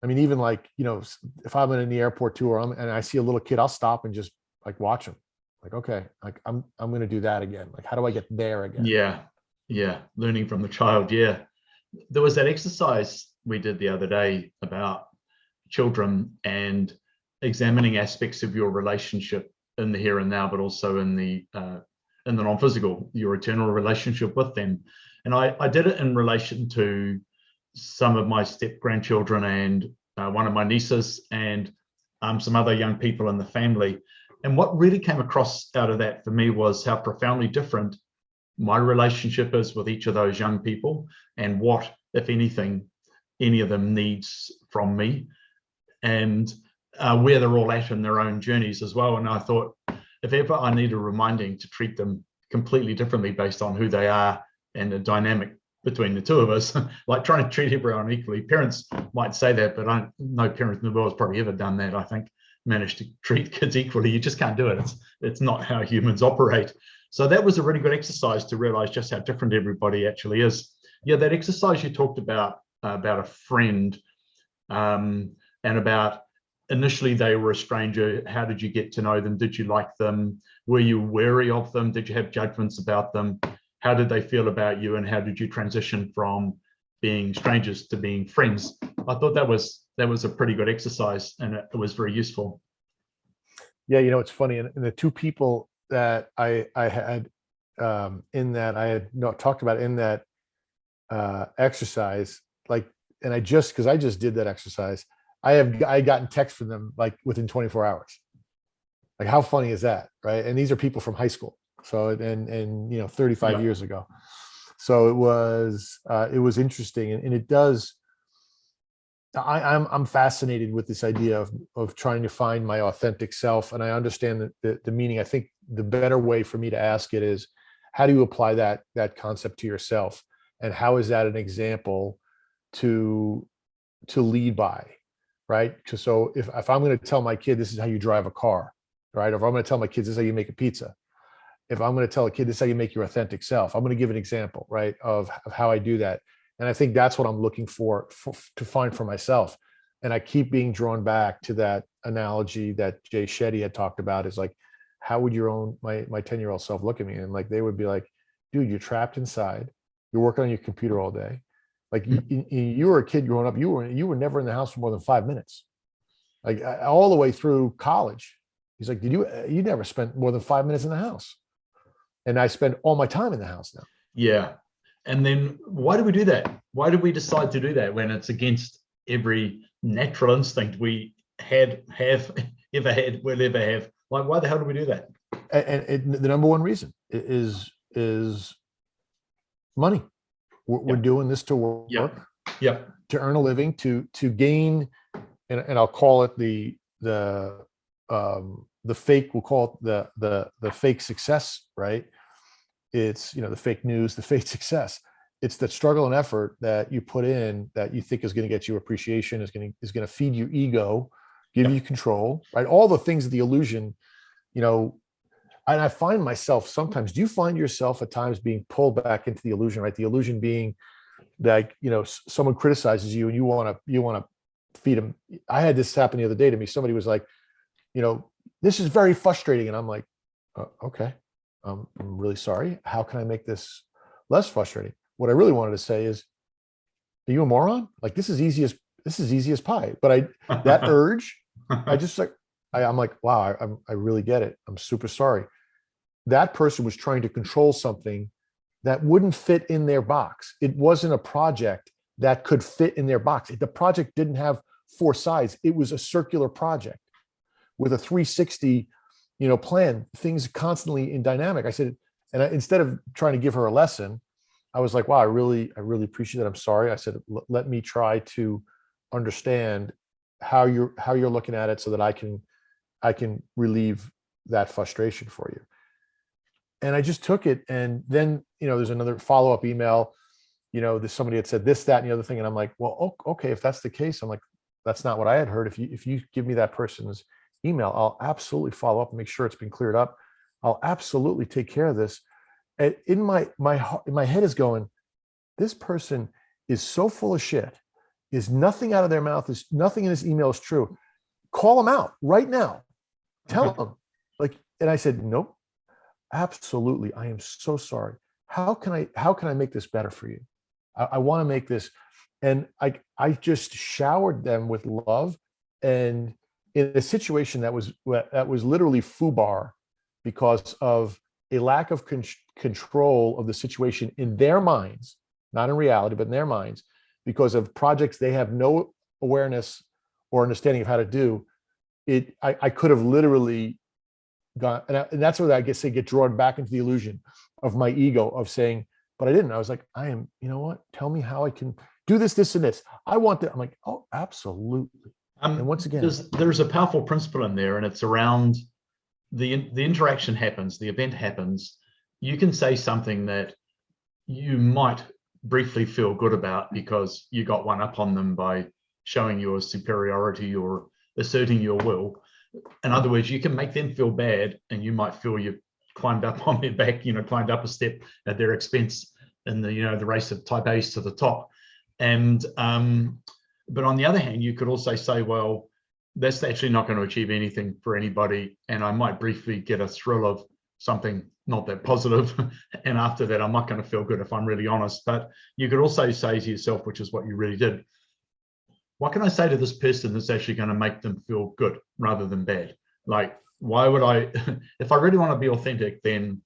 even like, if I'm in the airport too, and I see a little kid, I'll stop and just like watch them. Like, okay, like I'm going to do that again. Like, how do I get there again? Yeah. Learning from the child. Yeah. There was that exercise we did the other day about children and examining aspects of your relationship in the here and now, but also in the non-physical, your eternal relationship with them. And I did it in relation to some of my step grandchildren and one of my nieces and some other young people in the family. And what really came across out of that for me was how profoundly different my relationship is with each of those young people, and what, if anything, any of them needs from me, and where they're all at in their own journeys as well. And I thought, if ever I need a reminding to treat them completely differently based on who they are and the dynamic between the two of us, like trying to treat everyone equally. Parents might say that, but no parent in the world has probably ever done that. I think managed to treat kids equally. You just can't do it. It's not how humans operate. So that was a really good exercise to realize just how different everybody actually is. Yeah, that exercise you talked about a friend, and about initially they were a stranger. How did you get to know them? Did you like them? Were you wary of them? Did you have judgments about them? How did they feel about you? And how did you transition from being strangers to being friends? I thought that was a pretty good exercise, and it was very useful. Yeah, it's funny. And the two people that I had in that I had talked about in that exercise, like, and because I just did that exercise, I gotten text from them like within 24 hours. Like, how funny is that, right? And these are people from high school. So, and 35 years ago. So it was interesting. And it does, I'm fascinated with this idea of trying to find my authentic self. And I understand the meaning. I think the better way for me to ask it is, how do you apply that concept to yourself? And how is that an example to lead by, right? So if I'm going to tell my kid, this is how you drive a car, right? Or if I'm going to tell my kids, this is how you make a pizza. If I'm going to tell a kid, this is how you make your authentic self, I'm going to give an example, right, of how I do that. And I think that's what I'm looking for to find for myself. And I keep being drawn back to that analogy that Jay Shetty had talked about, is like, how would my 10-year-old self look at me? And like, they would be like, dude, you're trapped inside. You're working on your computer all day. Like, you were a kid growing up. You were never in the house for more than 5 minutes, like all the way through college. He's like, you never spent more than 5 minutes in the house. And I spend all my time in the house now. Yeah. And then why do we do that? Why did we decide to do that when it's against every natural instinct we will ever have? Like, why the hell do we do that? And the number one reason is money. We're doing this to work, to earn a living, to gain, and I'll call it the fake, we'll call it the fake success, right? It's, the fake news, the fake success. It's the struggle and effort that you put in that you think is going to get you appreciation, is going to feed you ego, give you control, right? All the things of the illusion, and I find myself sometimes, do you find yourself at times being pulled back into the illusion, right? The illusion being like, someone criticizes you and you want to feed them. I had this happen the other day to me. Somebody was like, this is very frustrating. And I'm like, okay, I'm really sorry. How can I make this less frustrating? What I really wanted to say is, are you a moron? Like, this is easy as pie. But that urge, I just like, I'm like, wow, I really get it. I'm super sorry. That person was trying to control something that wouldn't fit in their box. It wasn't a project that could fit in their box. The project didn't have 4 sides. It was a circular project with a 360, plan, things constantly in dynamic. I said, and instead of trying to give her a lesson, I was like, wow, I really appreciate that. I'm sorry. I said, let me try to understand how you're looking at it so that I can relieve that frustration for you. And I just took it. And then, there's another follow-up email, there's somebody had said this, that, and the other thing. And I'm like, well, okay, if that's the case, I'm like, that's not what I had heard. If you give me that person's email, I'll absolutely follow up and make sure it's been cleared up. I'll absolutely take care of this. And in my head is going, this person is so full of shit, is nothing out of their mouth, is nothing in this email is true. Call them out right now. Tell them, like, and I said, nope, absolutely. I am so sorry. How can I make this better for you? I want to make this. And I just showered them with love, and in a situation that was literally FUBAR because of a lack of control of the situation in their minds, not in reality, but in their minds, because of projects they have no awareness or understanding of how to do. I could have literally gone, and that's where I guess they get drawn back into the illusion of my ego of saying, but I didn't. I was like, I am, what? Tell me how I can do this, this, and this. I want that. I'm like, oh, absolutely. And once again, there's a powerful principle in there, and it's around the interaction happens, the event happens, you can say something that you might briefly feel good about because you got one up on them by showing your superiority or asserting your will. In other words, you can make them feel bad, and you might feel you climbed up on their back, climbed up a step at their expense in the race of type A's to the top. And but on the other hand, you could also say, well, that's actually not going to achieve anything for anybody, and I might briefly get a thrill of something not that positive, and after that I'm not going to feel good if I'm really honest. But you could also say to yourself, which is what you really did, what can I say to this person that's actually going to make them feel good rather than bad? Like, why would I, if I really want to be authentic, then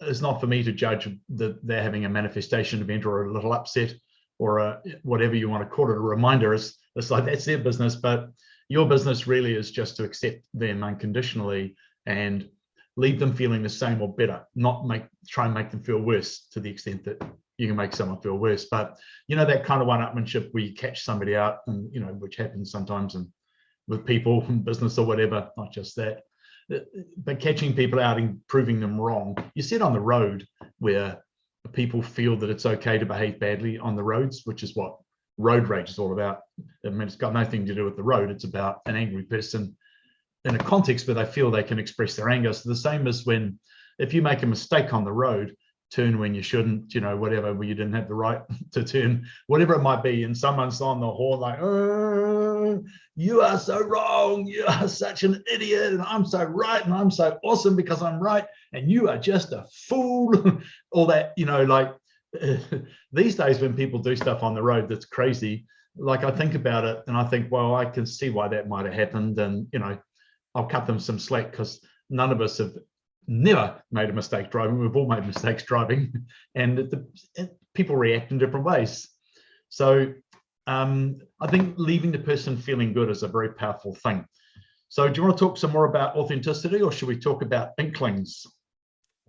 it's not for me to judge that they're having a manifestation event or a little upset or whatever you want to call it, a reminder. It's like, that's their business, but your business really is just to accept them unconditionally and leave them feeling the same or better, not try and make them feel worse to the extent that you can make someone feel worse. But that kind of one-upmanship where you catch somebody out, and which happens sometimes with people in business or whatever, not just that, but catching people out and proving them wrong. You see it on the road where people feel that it's okay to behave badly on the roads, which is what road rage is all about. I mean, it's got nothing to do with the road. It's about an angry person in a context where they feel they can express their anger. So the same as if you make a mistake on the road, turn when you shouldn't, whatever, where you didn't have the right to turn, whatever it might be, and someone's on the horn like, oh, you are so wrong, you are such an idiot, and I'm so right, and I'm so awesome because I'm right, and you are just a fool. All that, these days when people do stuff on the road that's crazy, like I think about it and I think, well, I can see why that might have happened, and I'll cut them some slack because none of us have never made a mistake driving. We've all made mistakes driving, and people react in different ways. So I think leaving the person feeling good is a very powerful thing. So do you want to talk some more about authenticity, or should we talk about inklings?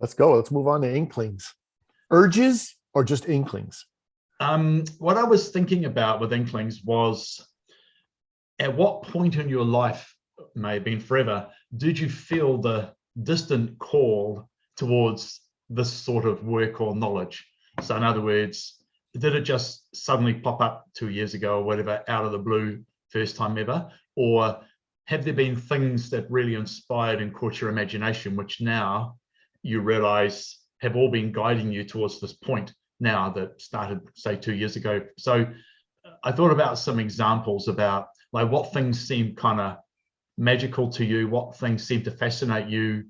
Let's go. Let's move on to inklings. Urges or just inklings? What I was thinking about with inklings was, at what point in your life, may have been forever, did you feel the distant call towards this sort of work or knowledge? So in other words, did it just suddenly pop up 2 years ago or whatever, out of the blue, first time ever? Or have there been things that really inspired and caught your imagination, which now you realize have all been guiding you towards this point now that started, say, 2 years ago? So I thought about some examples about like what things seem kind of magical to you, what things seem to fascinate you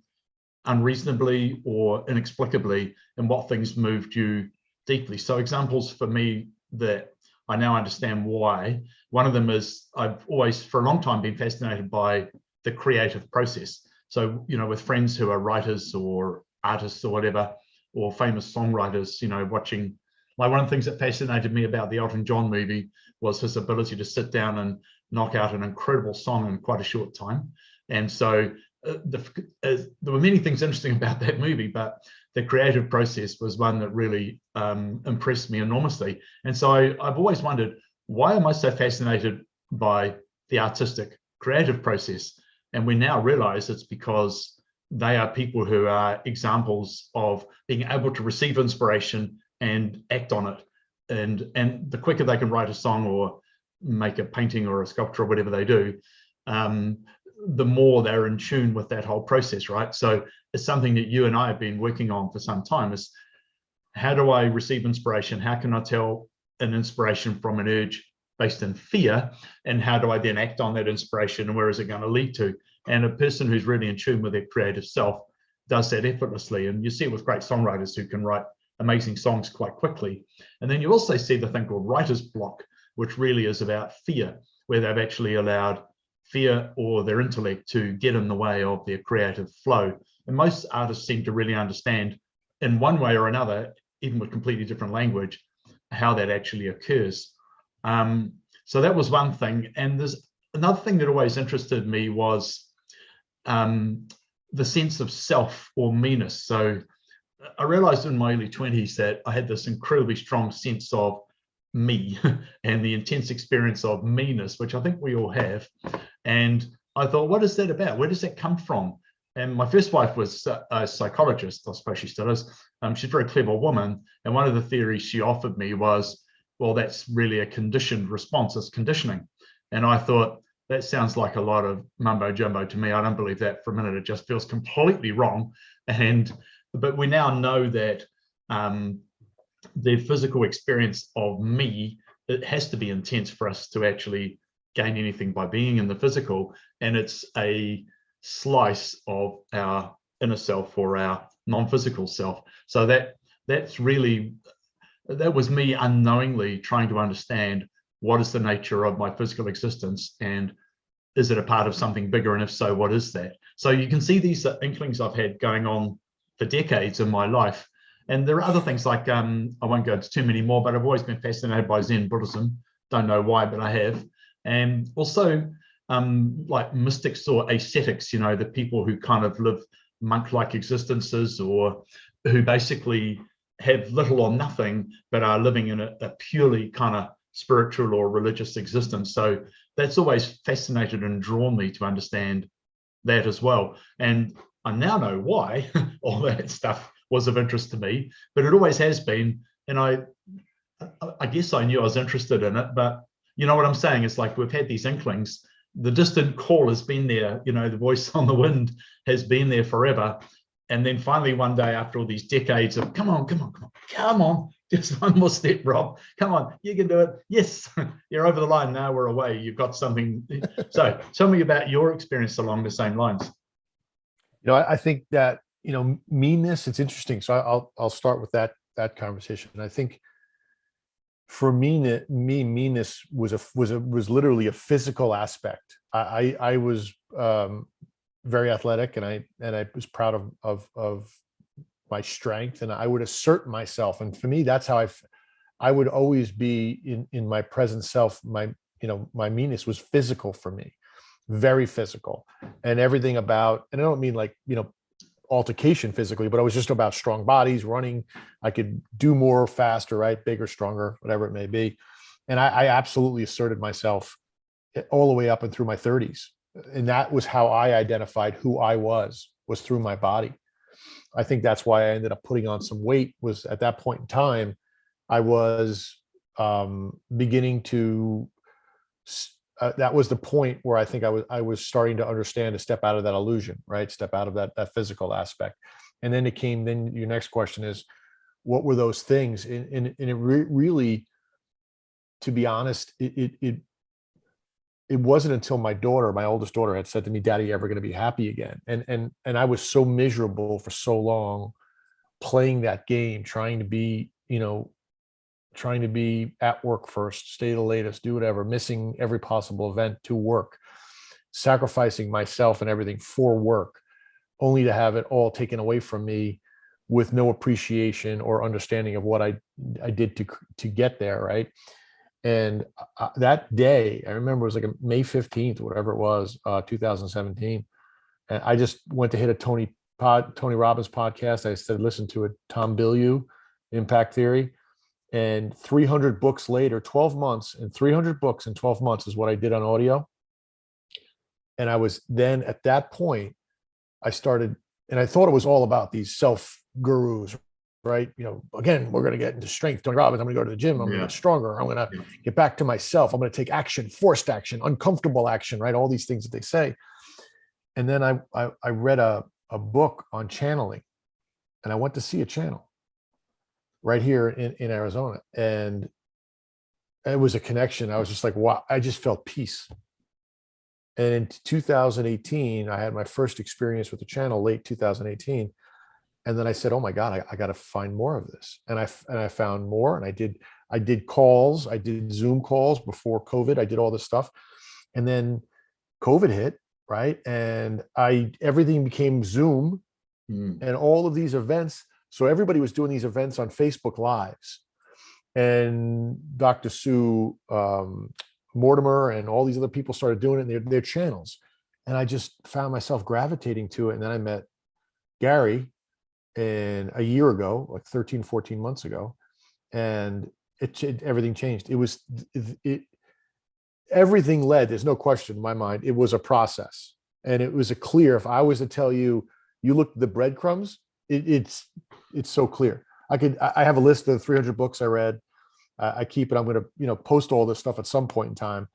unreasonably or inexplicably, and what things moved you deeply. So examples for me that I now understand why. One of them is, I've always for a long time been fascinated by the creative process. So, with friends who are writers or artists or whatever, or famous songwriters, watching, like one of the things that fascinated me about the Elton John movie was his ability to sit down and knock out an incredible song in quite a short time. And so there were many things interesting about that movie, but the creative process was one that really impressed me enormously. And so I've always wondered, why am I so fascinated by the artistic creative process? And we now realize it's because they are people who are examples of being able to receive inspiration and act on it. And the quicker they can write a song or make a painting or a sculpture or whatever they do, the more they're in tune with that whole process, right? So it's something that you and I have been working on for some time, is how do I receive inspiration? How can I tell an inspiration from an urge based in fear? And how do I then act on that inspiration, and where is it going to lead to? And a person who's really in tune with their creative self does that effortlessly. And you see it with great songwriters who can write amazing songs quite quickly. And then you also see the thing called writer's block, which really is about fear, where they've actually allowed fear or their intellect to get in the way of their creative flow. And most artists seem to really understand in one way or another, even with completely different language, how that actually occurs. So that was one thing. And there's another thing that always interested me was the sense of self or meanness. So I realized in my early 20s that I had this incredibly strong sense of me and the intense experience of meanness, which I think we all have. And I thought, what is that about? Where does that come from? And my first wife was a psychologist. I suppose she still is. She's a very clever woman. And one of the theories she offered me was, well, that's really a conditioned response, it's conditioning. And I thought, that sounds like a lot of mumbo jumbo to me. I don't believe that for a minute. It just feels completely wrong. But we now know that the physical experience of me, it has to be intense for us to actually gain anything by being in the physical. And it's a slice of our inner self or our non-physical self. So that was me unknowingly trying to understand what is the nature of my physical existence, and is it a part of something bigger, and if so, what is that? So you can see these inklings I've had going on for decades in my life. And there are other things like, I won't go into too many more, but I've always been fascinated by Zen Buddhism. Don't know why, but I have. And also like mystics or ascetics, the people who kind of live monk-like existences, or who basically have little or nothing, but are living in a purely kind of spiritual or religious existence. So that's always fascinated and drawn me to understand that as well. And I now know why all that stuff was of interest to me, but it always has been. And I guess I knew I was interested in it, but you know what I'm saying? It's like we've had these inklings. The distant call has been there, the voice on the wind has been there forever. And then finally one day, after all these decades of come on, just one more step, Rob. Come on, you can do it. Yes, you're over the line. Now we're away. You've got something. So tell me about your experience along the same lines. I think that, meanness, it's interesting. So I'll start with that conversation. And I think for me, meanness was literally a physical aspect. I was very athletic, and I was proud of my strength, and I would assert myself. And for me, that's how I would always be in my present self. My meanness was physical for me, very physical, and everything about, and I don't mean like, altercation physically, but I was just about strong bodies, running. I could do more faster, right? Bigger, stronger, whatever it may be. And I absolutely asserted myself all the way up and through my 30s. And that was how I identified who I was through my body. I think that's why I ended up putting on some weight. Was at that point in time, I was beginning to, that was the point where I think I was starting to understand, to step out of that illusion, right? Step out of that physical aspect. And then then your next question is, what were those things? And it really, to be honest, it wasn't until my oldest daughter had said to me, "Daddy, you ever going to be happy again?" And I was so miserable for so long, playing that game, trying to be at work first, stay the latest, do whatever, missing every possible event to work, sacrificing myself and everything for work, only to have it all taken away from me with no appreciation or understanding of what I did to get there, right? And that day, I remember it was like a May 15th, whatever it was, 2017. And I just went to hit a Tony Robbins podcast. I started listening to it, Tom Bilyeu, Impact Theory. And 300 books later, 12 months, and 300 books in 12 months is what I did on audio. And I was then at that point, I started, and I thought it was all about these self gurus, right? Again, we're going to get into strength. Tony Robbins, I'm going to go to the gym. I'm going to get stronger. I'm going to get back to myself. I'm going to take action, forced action, uncomfortable action, right? All these things that they say. And then I read a book on channeling, and I went to see a channel right here in Arizona. And it was a connection. I was just like, wow, I just felt peace. And in 2018, I had my first experience with the channel, late 2018. And then I said, oh my God, I got to find more of this. And I found more, and I did calls. I did Zoom calls before COVID. I did all this stuff. And then COVID hit, right? And everything became Zoom and all of these events. So everybody was doing these events on Facebook Lives, and Dr. Sue Mortimer and all these other people started doing it in their channels. And I just found myself gravitating to it. And then I met Gary a year ago, like 13, 14 months ago. And everything changed. Everything led, there's no question in my mind, it was a process. And it was a clear, if I was to tell you, you look at the breadcrumbs, it's so clear. I have a list of 300 books I read. I keep it. I'm going to, post all this stuff at some point in time.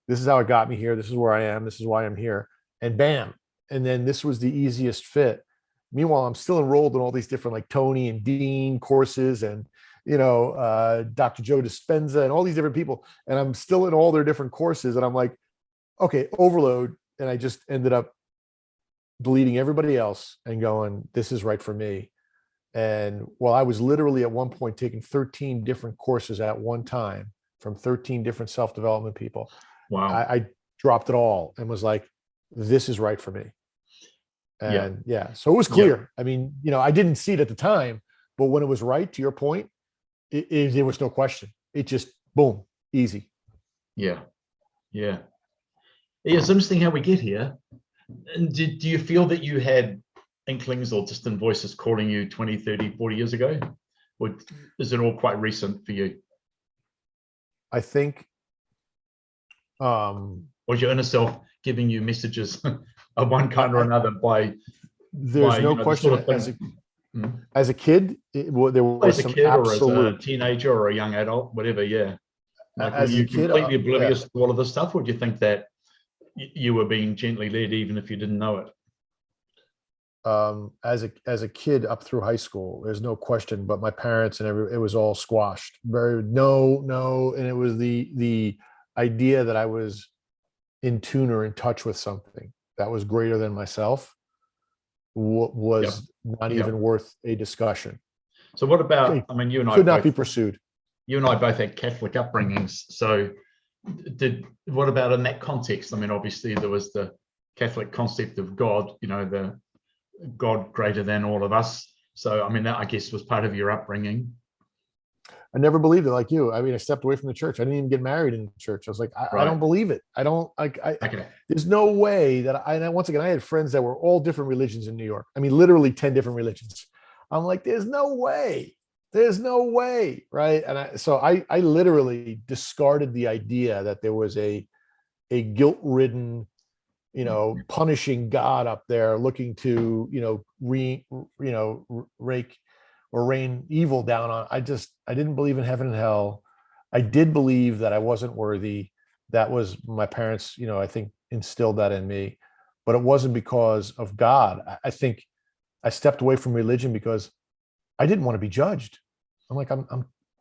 This is how it got me here. This is where I am. This is why I'm here. And bam. And then this was the easiest fit. Meanwhile, I'm still enrolled in all these different like Tony and Dean courses and, Dr. Joe Dispenza and all these different people. And I'm still in all their different courses. And I'm like, okay, overload. And I just ended up deleting everybody else and going, this is right for me. And while I was literally at one point taking 13 different courses at one time from 13 different self-development people, Wow. I dropped it all and was like, this is right for me. And so it was clear. I mean, I didn't see it at the time, but when it was right, to your point, there was no question. It just, boom, easy. Yeah. It's interesting how we get here. And do you feel that you had inklings or distant voices calling you 20, 30, 40 years ago? Or is it all quite recent for you? I think was your inner self giving you messages of one kind or another there's no question, as a kid, there was as a kid or as a teenager or a young adult, whatever. Like, were you completely oblivious to all of this stuff, or do you think that you were being gently led even if you didn't know it? As a kid up through high school, there's no question, but my parents and it was all squashed. No. And it was the idea that I was in tune or in touch with something that was greater than myself was not even worth a discussion. So what about, I mean, you and I could not be pursued. You and I both had Catholic upbringings. So what about in that context? I mean, obviously there was the Catholic concept of God, the God greater than all of us. So, I mean, that I guess was part of your upbringing. I never believed it like you. I mean, I stepped away from the church. I didn't even get married in the church. I was like, I don't believe it. I don't like, okay. There's no way that once again, I had friends that were all different religions in New York. I mean, literally 10 different religions. I'm like, there's no way. Right. And I literally discarded the idea that there was a guilt-ridden, punishing God up there looking to, rake or rain evil down on. I didn't believe in heaven and hell. I did believe that I wasn't worthy. That was my parents, I think instilled that in me, but it wasn't because of God. I think I stepped away from religion because I didn't want to be judged. I'm like,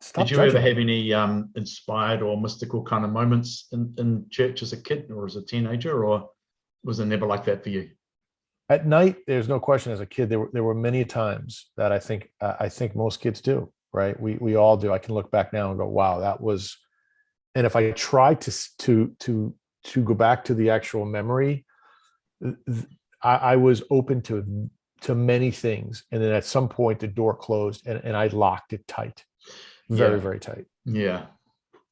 stop. Did you ever have any inspired or mystical kind of moments in church as a kid or as a teenager, or was it never like that for you? At night, there's no question. As a kid, there were many times that I think most kids do. Right? We all do. I can look back now and go, wow, that was. And if I try to go back to the actual memory, I was open to many things, and then at some point the door closed and I locked it tight, very, very tight. Yeah,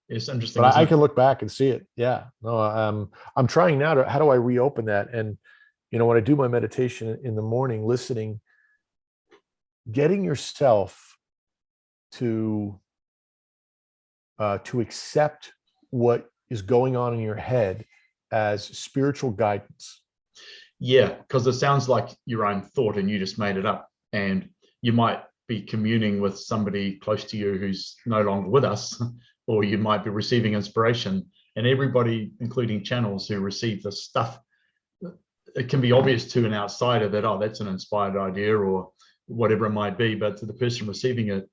it's interesting. But I can look back and see it. Yeah, no, I'm trying now how do I reopen that? And when I do my meditation in the morning, listening, getting yourself to accept what is going on in your head as spiritual guidance. Yeah, because it sounds like your own thought and you just made it up, and you might be communing with somebody close to you who's no longer with us, or you might be receiving inspiration, and everybody, including channels who receive this stuff, it can be obvious to an outsider that, oh, that's an inspired idea or whatever it might be, but to the person receiving it,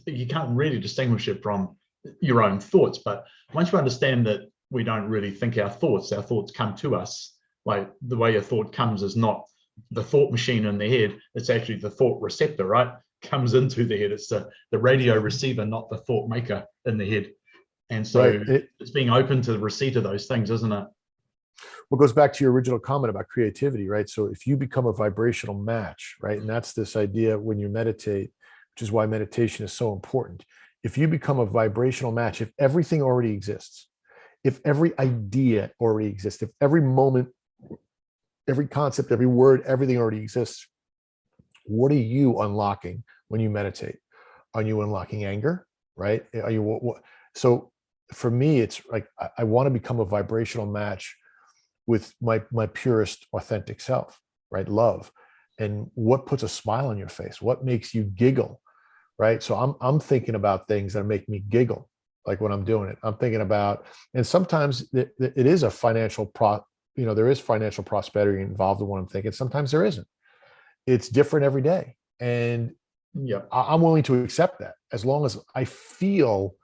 you can't really distinguish it from your own thoughts. But once you understand that we don't really think our thoughts come to us. Like the way a thought comes is not the thought machine in the head, it's actually the thought receptor, right? Comes into the head. It's the radio receiver, not the thought maker in the head. And so it's being open to the receipt of those things, isn't it? Well, it goes back to your original comment about creativity, right? So if you become a vibrational match, right? And that's this idea when you meditate, which is why meditation is so important. If you become a vibrational match, if everything already exists, if every idea already exists, if every moment, every concept, every word, everything already exists, what are you unlocking when you meditate? Are you unlocking anger, right? Are you so for me, it's like I want to become a vibrational match with my purest, authentic self, right? Love. And what puts a smile on your face? What makes you giggle, right? So I'm thinking about things that make me giggle, like when I'm doing it. I'm thinking about, and sometimes it is a financial there is financial prosperity involved in what I'm thinking. Sometimes there isn't. It's different every day. And Yeah. I'm willing to accept that as long as I feel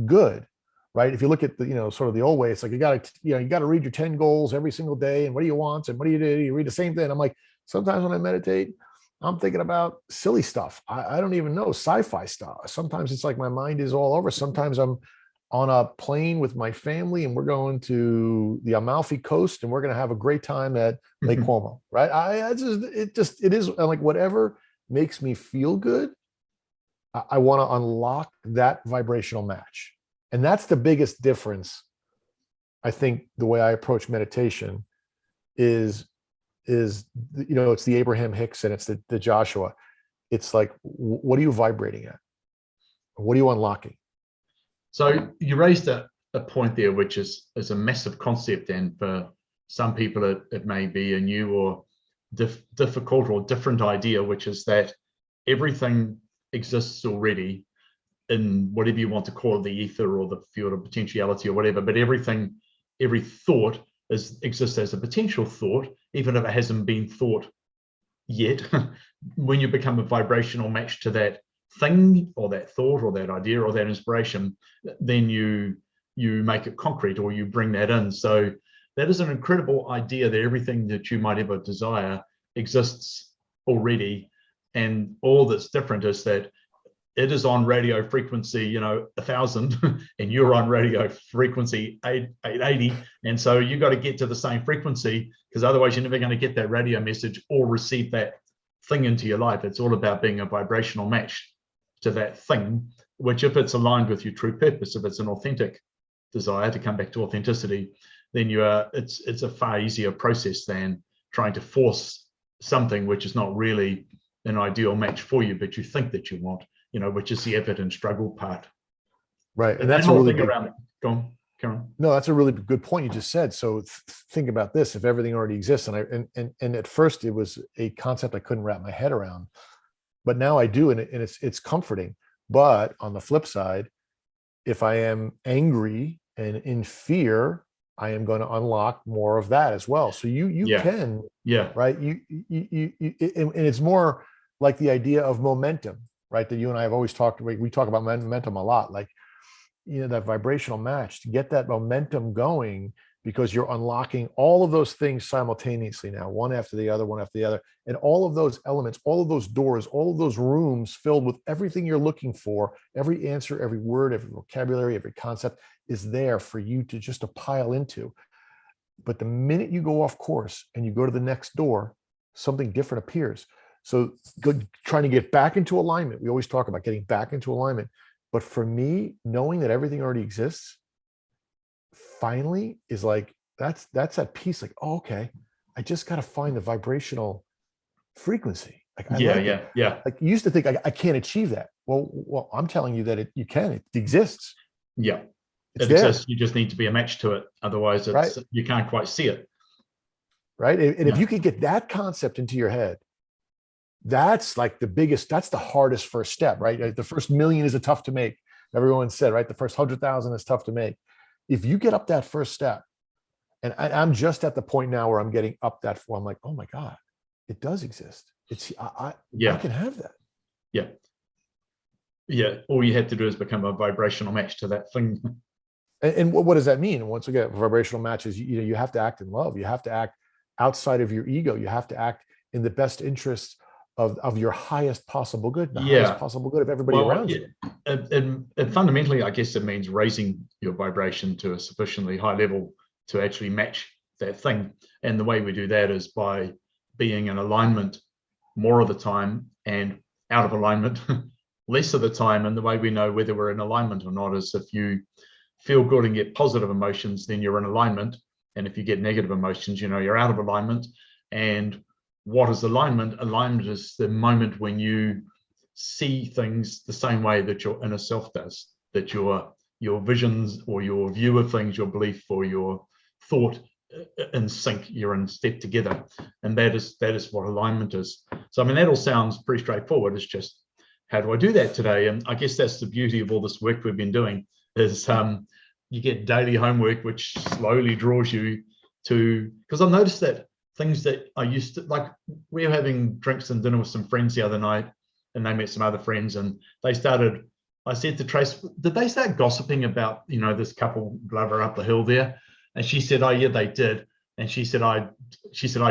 good, right? If you look at the, sort of the old way, it's like you got to read your 10 goals every single day. And what do you want? And what do? You read the same thing. I'm like, sometimes when I meditate, I'm thinking about silly stuff. I don't even know, sci-fi stuff. Sometimes it's like my mind is all over. Sometimes I'm on a plane with my family and we're going to the Amalfi Coast and we're going to have a great time at Lake Como, right? It is like whatever makes me feel good. I want to unlock that vibrational match. And that's the biggest difference. I think the way I approach meditation is it's the Abraham Hicks and it's the Joshua. It's like, what are you vibrating at? What are you unlocking? So you raised a point there, which is a massive concept, and for some people it may be a new or difficult or different idea, which is that everything exists already in whatever you want to call it, the ether or the field of potentiality or whatever, but every thought exists as a potential thought, even if it hasn't been thought yet. When you become a vibrational match to that thing or that thought or that idea or that inspiration, then you make it concrete, or you bring that in. So that is an incredible idea, that everything that you might ever desire exists already, and all that's different is that it is on radio frequency 1,000 and you're on radio frequency 880, and so you got to get to the same frequency, because otherwise you're never going to get that radio message or receive that thing into your life. It's all about being a vibrational match to that thing, which, if it's aligned with your true purpose, if it's an authentic desire, to come back to authenticity, then it's a far easier process than trying to force something which is not really an ideal match for you, but you think that you want, which is the effort and struggle part. Right. And that's a really big, around it. Go on, Karen. No, that's a really good point you just said. So think about this: if everything already exists, and at first it was a concept I couldn't wrap my head around, but now I do, and it's comforting. But on the flip side, if I am angry and in fear, I am going to unlock more of that as well. So you can, right? And it's more like the idea of momentum, right? That you and I have always talked about. We talk about momentum a lot, like, that vibrational match, to get that momentum going, because you're unlocking all of those things simultaneously now, one after the other, and all of those elements, all of those doors, all of those rooms filled with everything you're looking for, every answer, every word, every vocabulary, every concept is there for you to pile into. But the minute you go off course and you go to the next door, something different appears. So trying to get back into alignment. We always talk about getting back into alignment. But for me, knowing that everything already exists, finally is like, that's that piece. Like, oh, okay, I just got to find the vibrational frequency. Like, Like, you used to think I can't achieve that. Well, I'm telling you that you can. It exists. Yeah, it exists. You just need to be a match to it. Otherwise, right. You can't quite see it. Right. And if you could get that concept into your head, that's like that's the hardest first step, right? The first million is tough to make. Everyone said, right? The first 100,000 is tough to make. If you get up that first step, and I'm just at the point now where I'm getting up that, I'm like, oh my God, it does exist. I can have that. Yeah. All you have to do is become a vibrational match to that thing. And what does that mean? Once again, vibrational matches, you have to act in love. You have to act outside of your ego. You have to act in the best interests of your highest possible good, highest possible good of everybody around you. And fundamentally, I guess it means raising your vibration to a sufficiently high level to actually match that thing. And the way we do that is by being in alignment more of the time, and out of alignment less of the time. And the way we know whether we're in alignment or not is if you feel good and get positive emotions, then you're in alignment. And if you get negative emotions, you're out of alignment. And what is alignment? Alignment is the moment when you see things the same way that your inner self does, that your visions or your view of things, your belief or your thought in sync, you're in step together, and that is what alignment is. So I mean, that all sounds pretty straightforward. It's just, how do I do that today? And I guess that's the beauty of all this work we've been doing, is you get daily homework which slowly draws you to, because I've noticed that things that I used to, like, we were having drinks and dinner with some friends the other night, and they met some other friends, and they started, I said to Trace, did they start gossiping about, this couple lover up the hill there? And she said, oh yeah, they did. And she said, I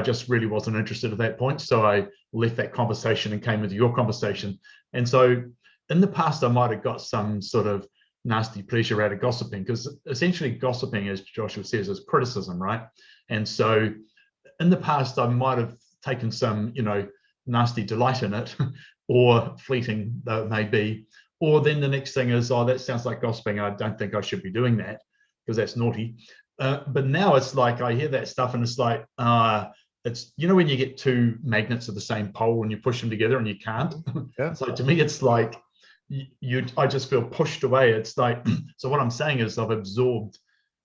just really wasn't interested at that point. So I left that conversation and came into your conversation. And so in the past, I might have got some sort of nasty pleasure out of gossiping, because essentially gossiping, as Joshua says, is criticism, right? And so in the past, I might have taken some, nasty delight in it, or fleeting though it may be. Or then the next thing is, oh, that sounds like gossiping. I don't think I should be doing that, because that's naughty. But now it's like I hear that stuff and it's like, it's, when you get two magnets of the same pole and you push them together and you can't. Yeah. So to me, it's like I just feel pushed away. It's like, so what I'm saying is I've absorbed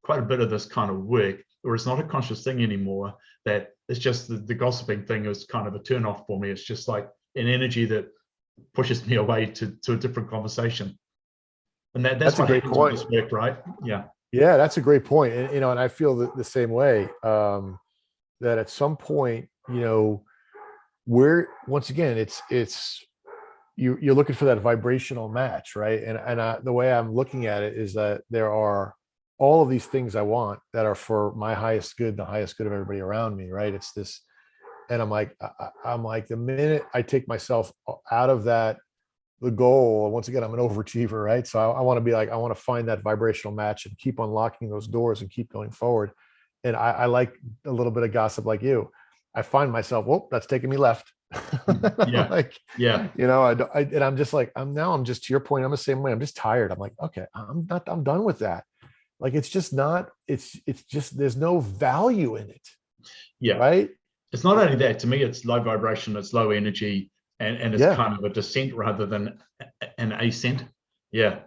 quite a bit of this kind of work, or it's not a conscious thing anymore, that it's just the gossiping thing is kind of a turn off for me. It's just like an energy that pushes me away to a different conversation. And that's a great point. This work, right? Yeah. Yeah, that's a great point. And, and I feel the same way, that at some point, where, once again, it's you're looking for that vibrational match, right? And the way I'm looking at it is that there are all of these things I want that are for my highest good, the highest good of everybody around me, right? It's this, and I'm like, the minute I take myself out of that, the goal, once again, I'm an overachiever, right? So I want to be like, I want to find that vibrational match and keep unlocking those doors and keep going forward. And I like a little bit of gossip like you. I find myself, whoop, that's taking me left. Yeah. Like, yeah. And I'm just like, I'm just, to your point, I'm the same way. I'm just tired. I'm like, okay, I'm done with that. Like, it's just not, it's just, there's no value in it. Yeah. Right. It's not only that, to me, it's low vibration, it's low energy, and it's kind of a descent rather than an ascent. Yeah.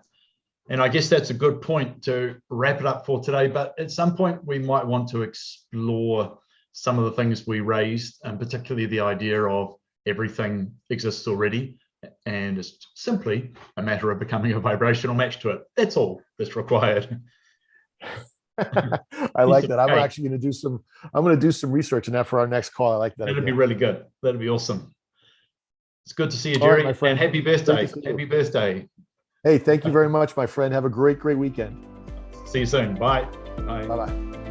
And I guess that's a good point to wrap it up for today. But at some point, we might want to explore some of the things we raised, and particularly the idea of everything exists already, and it's simply a matter of becoming a vibrational match to it. That's all that's required. I like that. I'm actually going to do some research on that for our next call. I like that. That'd be really good. That'd be awesome. It's good to see you, Jerry. Right, and happy birthday. Happy birthday. Hey, thank you very much, my friend. Have a great weekend. See you soon. Bye. Bye. Bye-bye.